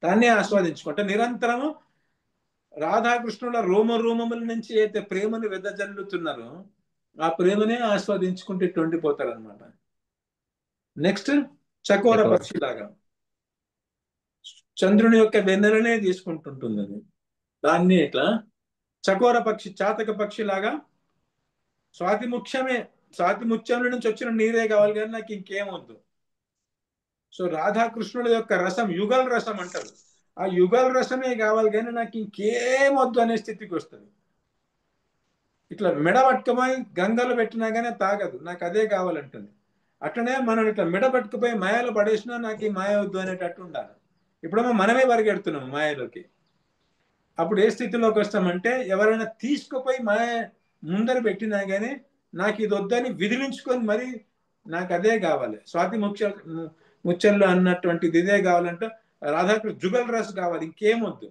దాన్నే ఆస్వాదించుకుంటే నిరంతరము రాధాకృష్ణుల రోమముల నుంచి అయితే ప్రేమను వెదజల్లుతున్నారో ఆ ప్రేమనే ఆస్వాదించుకుంటే ఇట్టు ఉండిపోతారు అనమాట. నెక్స్ట్ చకోర పక్షిలాగా చంద్రుని యొక్క వెన్నెలనే తీసుకుంటుంటుంది అది. దాన్ని ఇట్లా చకోర పక్షి, చాతక పక్షి లాగా స్వాతి ముత్యం నుంచి వచ్చిన నీరే కావాలి కానీ నాకు ఇంకేం వద్దు. సో రాధాకృష్ణుల యొక్క రసం యుగల్ రసం అంటారు. ఆ యుగల్ రసమే కావాలి కానీ నాకు ఇంకేం వద్దు అనే స్థితికి వస్తుంది. ఇట్లా మెడ పట్టుకుపోయి గంగలు పెట్టినా కానీ తాగదు, నాకు అదే కావాలంటుంది. అట్లనే మనం ఇట్లా మెడ పట్టుకుపోయి మాయలో పడేసినా నాకు ఈ మాయ వద్దు అనేటట్టు ఉండాలి. ఇప్పుడేమో మనమే పరిగెడుతున్నాము మాయలోకి. అప్పుడు ఏ స్థితిలోకి వస్తామంటే ఎవరైనా తీసుకుపోయి మాయ ముందర పెట్టినా కానీ నాకు ఇది వద్దని విదిలించుకొని మరి నాకు అదే కావాలి. స్వాతి ముత్యంలో అన్నటువంటిది ఇదే కావాలంటే రాధాకృష్ణ జుగల్ రస్ కావాలి, ఇంకేం వద్దు.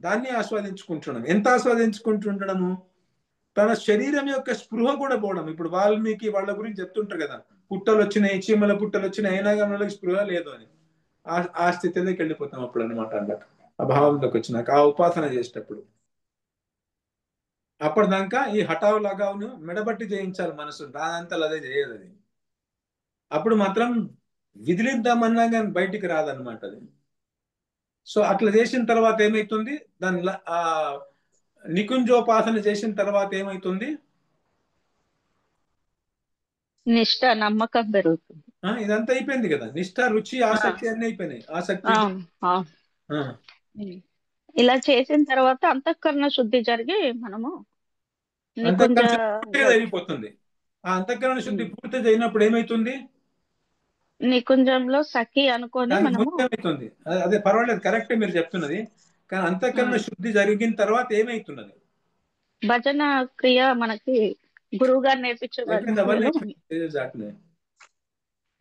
దాన్ని ఆస్వాదించుకుంటున్నాం. ఎంత ఆస్వాదించుకుంటుండడము? తన శరీరం యొక్క స్పృహ కూడా పోవడం. ఇప్పుడు వాల్మీకి వాళ్ళ గురించి చెప్తుంటారు కదా, పుట్టలు వచ్చినాయి, చీమల పుట్టలు వచ్చినాయి, అయినా కానీ వాళ్ళకి స్పృహ లేదు అని. ఆ స్థితిలోకి వెళ్ళిపోతాం అప్పుడు అనమాట. అన్నట్టు ఆ భావంలోకి వచ్చినాక ఆ ఉపాసన చేసేటప్పుడు. అప్పటిదాకా ఈ హఠావు లాగాను మెడబట్టి చేయించాలి మనసు, దానంతలు అదే చేయదు అది. అప్పుడు మాత్రం విదిలిద్దామన్నా కానీ బయటికి రాదనమాట అది. సో అట్లా చేసిన తర్వాత ఏమైతుంది, దాని ఆ నికుంజోపాసన చేసిన తర్వాత ఏమైతుంది? నిష్ఠ, నమ్మకం పెరుగుతుంది. ఇదంతా అయిపోయింది కదా, నిష్ఠ, రుచి, ఆసక్తి అన్ని అయిపోయినాయి. ఆసక్తి ఇలా చేసిన తర్వాత అంతఃకరణ శుద్ధి జరిగి మనము అయిపోతుంది. ఆ అంతఃకరణ శుద్ధి పూర్తి అయినప్పుడు ఏమైతుంది? నికుంజంలో సఖి అనుకొని మనము ఏమైతుంది? అదే పర్వాలేదు, కరెక్టే మీరు చెప్తున్నది. కానీ అంతఃకరణ శుద్ధి జరిగిన తర్వాత ఏమైతున్నది? భజన క్రియ మనకి గురువు గారు నేర్పించే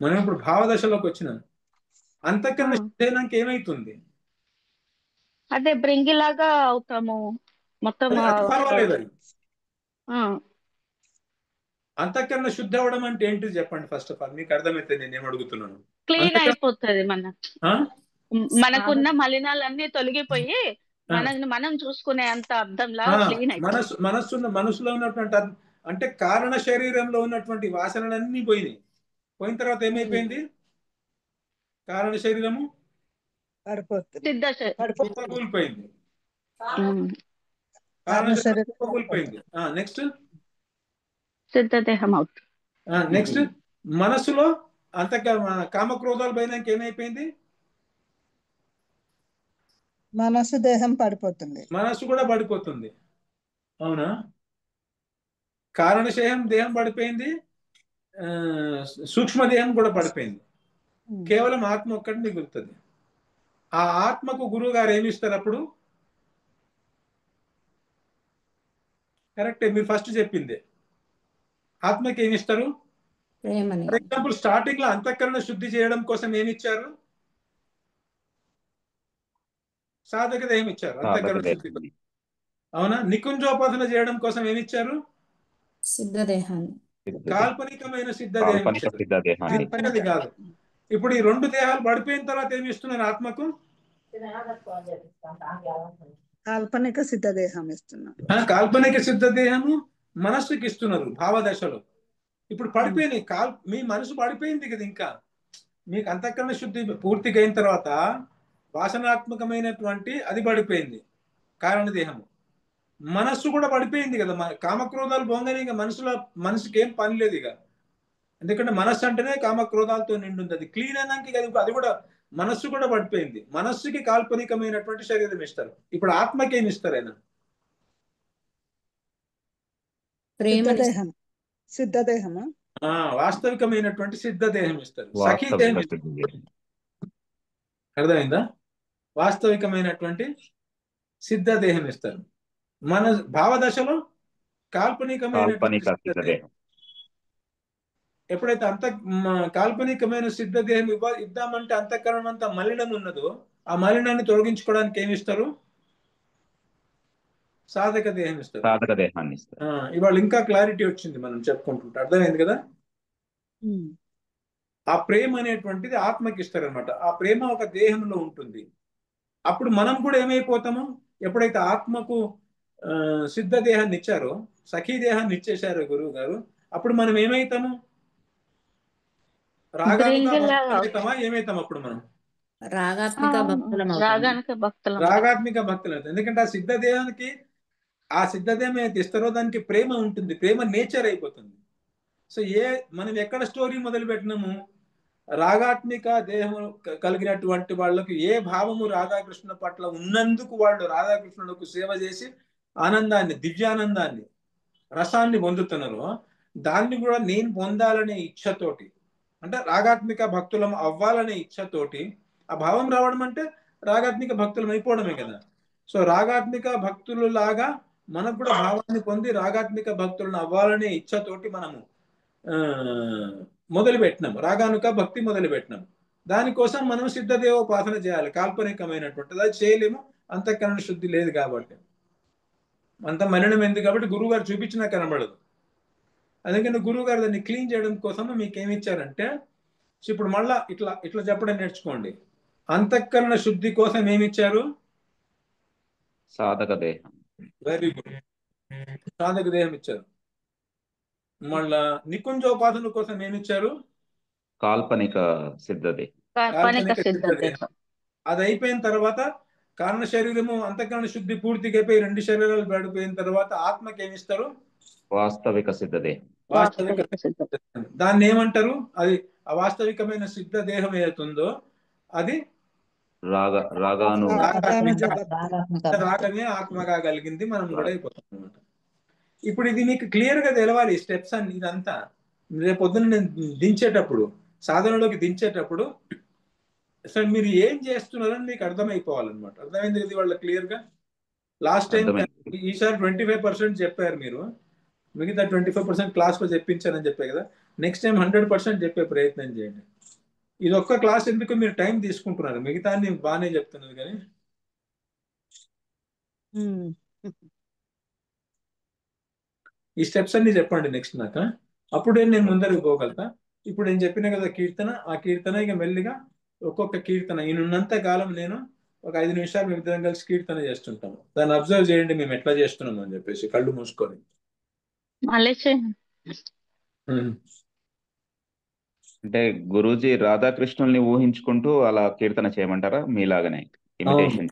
మనం ఇప్పుడు భావదశలోకి వచ్చినాం. అంతఃకరణ శుద్ధి అయినాక ఏమైతుంది? అదే బ్రింగిలాగా అవుతాము మొత్తం. పర్వాలేదు. అంతఃకరణ శుద్ధి అవ్వడం అంటే ఏంటి చెప్పండి ఫస్ట్ ఆఫ్ ఆల్, మీకు అర్థమైతే నేను ఏం అడుగుతున్నాను. క్లీన్ అయిపోతుంది, మనకున్న మలినాలన్నీ తొలగిపోయి మనల్ని మనం చూసుకునే అంత అర్థంలా క్లీన్ అయిపోతుంది. మనసులో ఉన్నటువంటి అంటే కారణ శరీరంలో ఉన్నటువంటి వాసనలన్నీ పోయినాయి. పోయిన తర్వాత ఏమైపోయింది? కారణ శరీరము కూలిపోయింది. కూలిపోయింది. నెక్స్ట్ సిద్ధదేహం అవుతుంది. నెక్స్ట్ మనసులో అంత కామక్రోధాలు పోయినాక ఏమైపోయింది? మనసు దేహం పడిపోతుంది, మనసు కూడా పడిపోతుంది. అవునా? కారణశేహం దేహం పడిపోయింది, సూక్ష్మదేహం కూడా పడిపోయింది. కేవలం ఆత్మ ఒక్కటి మిగులుతుంది. ఆ ఆత్మకు గురువు గారు ఏమిస్తారు అప్పుడు? కరెక్టే, మీరు ఫస్ట్ చెప్పింది. ఆత్మకి ఏమిస్తారు? ఫర్ ఎగ్జాంపుల్ స్టార్టింగ్ లో అంతఃకరణ శుద్ధి చేయడం కోసం ఏమిచ్చారు? సాధక దేహం ఇచ్చారు అంతఃకరణ శుద్ధి. అవునా? నికుంజోపాసన చేయడం కోసం ఏమిచ్చారు? సిద్ధదేహాన్ని. కాల్పనికమైన సిద్ధదేహం కాదు. ఇప్పుడు ఈ 2 దేహాలు పడిపోయిన తర్వాత ఏమి ఇస్తున్నారు ఆత్మకు? కాల్పనిక సిద్ధదేహం ఇస్తున్నారు. కాల్పనిక సిద్ధదేహము మనస్సుకి ఇస్తున్నారు భావదశలో. ఇప్పుడు పడిపోయినాయి, మీ మనసు పడిపోయింది కదా. ఇంకా మీకు అంతఃకరణ శుద్ధి పూర్తిగా అయిన తర్వాత వాసనాత్మకమైనటువంటి అది పడిపోయింది. కారణదేహము. మనస్సు కూడా పడిపోయింది కదా, కామక్రోధాలు పోగానే ఇక మనసుకి ఏం పని లేదు ఇక. ఎందుకంటే మనస్సు అంటేనే కామక్రోధాలతో నిండుంది. అది క్లీన్ అయినాక అది కూడా మనస్సు కూడా పడిపోయింది. మనస్సుకి కాల్పనికమైనటువంటి శరీరం ఇస్తారు. ఇప్పుడు ఆత్మకి ఏమి ఇస్తారు ఆయన? సిద్ధదేహము వాస్తవికమైనటువంటి సిద్ధదేహం ఇస్తారు. సఖీ దేహం ఇస్తారు. అర్థమైందా? వాస్తవికమైనటువంటి సిద్ధదేహం ఇస్తారు. మన భావదశలో కాల్పనికమైనటువంటి సిద్ధదేహం. ఎప్పుడైతే కాల్పనికమైన సిద్ధదేహం ఇద్దామంటే అంతఃకరణం అంతా మలినం ఉన్నదో, ఆ మలినాన్ని తొలగించుకోవడానికి ఏమి ఇస్తారు? సాధక దేహం ఇస్తారు. సాధక దేహాన్ని ఇస్తారు. ఇవాళ ఇంకా క్లారిటీ వచ్చింది మనం చెప్పుకుంటుంటే. అర్థమైంది కదా? ఆ ప్రేమ అనేటువంటిది ఆత్మకి ఇస్తారనమాట. ఆ ప్రేమ ఒక దేహంలో ఉంటుంది. అప్పుడు మనం కూడా ఏమైపోతాము? ఎప్పుడైతే ఆత్మకు సిద్ధ దేహాన్ని ఇచ్చారో, సఖీ దేహాన్ని ఇచ్చేశారో గురువు గారు, అప్పుడు మనం ఏమైతాము? రాగాత్మిక ఏమైతాం? అప్పుడు మనం రాగాత్మిక భక్తులు. ఎందుకంటే ఆ సిద్ధ దేహానికి, ఆ సిద్ధదేహం ఏదైతే ఇస్తారో దానికి ప్రేమ ఉంటుంది. ప్రేమ నేచర్ అయిపోతుంది. సో మనం ఎక్కడ స్టోరీ మొదలు పెట్టినాము? రాగాత్మిక దేహం కలిగినటువంటి వాళ్ళకు ఏ భావము రాధాకృష్ణుల పట్ల ఉన్నందుకు వాళ్ళు రాధాకృష్ణులకు సేవ చేసి ఆనందాన్ని, దివ్యానందాన్ని, రసాన్ని పొందుతున్నారో దాన్ని కూడా నేను పొందాలనే ఇచ్ఛతోటి, అంటే రాగాత్మిక భక్తులం అవ్వాలనే ఇచ్ఛతోటి ఆ భావం రావడం అంటే రాగాత్మిక భక్తులం అయిపోవడమే కదా. సో రాగాత్మిక భక్తులు లాగా మనకు కూడా భావాన్ని పొంది రాగాత్మిక భక్తులను అవ్వాలనే ఇచ్ఛతోటి మనము మొదలుపెట్టినాం. రాగానుక భక్తి మొదలుపెట్టినాం. దానికోసం మనం సిద్ధదేవోపాసన చేయాలి. కాల్పనికమైనటువంటిది అది చేయలేము, అంతఃకరణ శుద్ధి లేదు కాబట్టి. అంత మలినం ఎందుకు కాబట్టి గురువు గారు చూపించినా కనబడదు. అందుకని గురువు గారు దాన్ని క్లీన్ చేయడం కోసం మీకు ఏమి ఇచ్చారంటే, ఇప్పుడు మళ్ళా ఇట్లా చెప్పడం నేర్చుకోండి. అంతఃకరణ శుద్ధి కోసం ఏమి ఇచ్చారు? సాధక దేహం. వెరీ గుడ్, సాధక దేహం ఇచ్చారు. మళ్ళా నికుంజోపాసన కోసం ఏమి ఇచ్చారు? కాల్పనిక సిద్ధదేహం. అది అయిపోయిన తర్వాత కారణ శరీరము అంతఃకరణ శుద్ధి పూర్తిగా అయిపోయి 2 శరీరాలు పడిపోయిన తర్వాత ఆత్మకి ఏమిస్తారు? వాస్తవిక సిద్ధదేహం. దాన్ని ఏమంటారు? అది అవాస్తవికమైన సిద్ధ దేహం ఏదవుతుందో అది రాగమే ఆత్మగా కలిగింది. మనం కూడా అయిపోతాం అనమాట. ఇప్పుడు ఇది మీకు క్లియర్ గా తెలవాలి, స్టెప్స్ అన్ని. ఇదంతా రేపు పొద్దున్న నేను దించేటప్పుడు, సాధనలోకి దించేటప్పుడు అసలు మీరు ఏం చేస్తున్నారని మీకు అర్థమైపోవాలన్నమాట. అర్థమైంది ఇది వాళ్ళ క్లియర్ గా. లాస్ట్ టైం ఈసారి 25% చెప్పారు మీరు, మిగతా 25% క్లాస్ లో చెప్పించారని చెప్పే కదా. నెక్స్ట్ టైం 100% చెప్పే ప్రయత్నం చేయండి. ఇది ఒక్క క్లాస్ ఎందుకు మీరు టైం తీసుకుంటున్నారు, మిగతా బాగానే చెప్తున్నారు కానీ. ఈ స్టెప్స్ అన్ని చెప్పండి నెక్స్ట్ నాకు, అప్పుడే నేను ముందరికి పోగలుగుతా. ఇప్పుడు నేను చెప్పిన కదా కీర్తన, ఆ కీర్తన ఇక మెల్లిగా ఒక్కొక్క కీర్తన ఈయనంత కాలం నేను ఒక 5 నిమిషాలు మీ ఇద్దరం కలిసి కీర్తన చేస్తుంటాము. దాన్ని అబ్జర్వ్ చేయండి మేము ఎట్లా చేస్తున్నాము అని చెప్పేసి, కళ్ళు మూసుకొని. అంటే గురూజీ రాధాకృష్ణుల్ని ఊహించుకుంటూ అలా కీర్తన చేయమంటారా? మీలాగనే ఇమిటేషన్?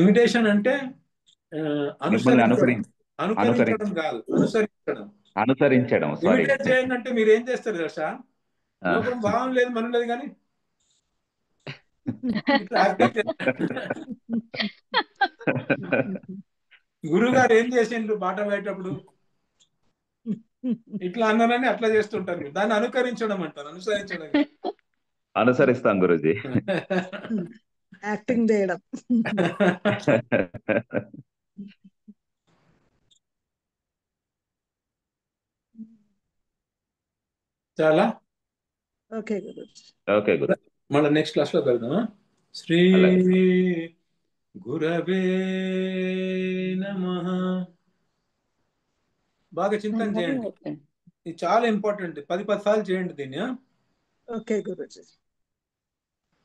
ఇమిటేషన్ అంటే అనుకరించడం కాదు, అనుసరించడం. ఇమిటేట్ చేయండి అంటే మీరు ఏం చేస్తారు తెలుసా? లోకం భావం లేదు, మనం లేదు, కానీ గురువు గారు ఏం చేసిండ్రు బాట పోయేటప్పుడు? ఇట్లా అన్నారని అట్లా చేస్తుంటారు. దాన్ని అనుకరించడం అంటారు, అనుసరించడం. అనుసరిస్తాం గురూజీ. యాక్టింగ్ చేయడం. చాలా ఓకే గురూజీ. ఓకే గురూజీ. మళ్ళీ నెక్స్ట్ క్లాస్ లో కలుద్దామా? శ్రీ గురవే నమః. బాగా చింతన చేయండి, ఇది చాలా ఇంపార్టెంట్. 10 సార్లు చేయండి దీన్ని. ఓకే గురూజీ.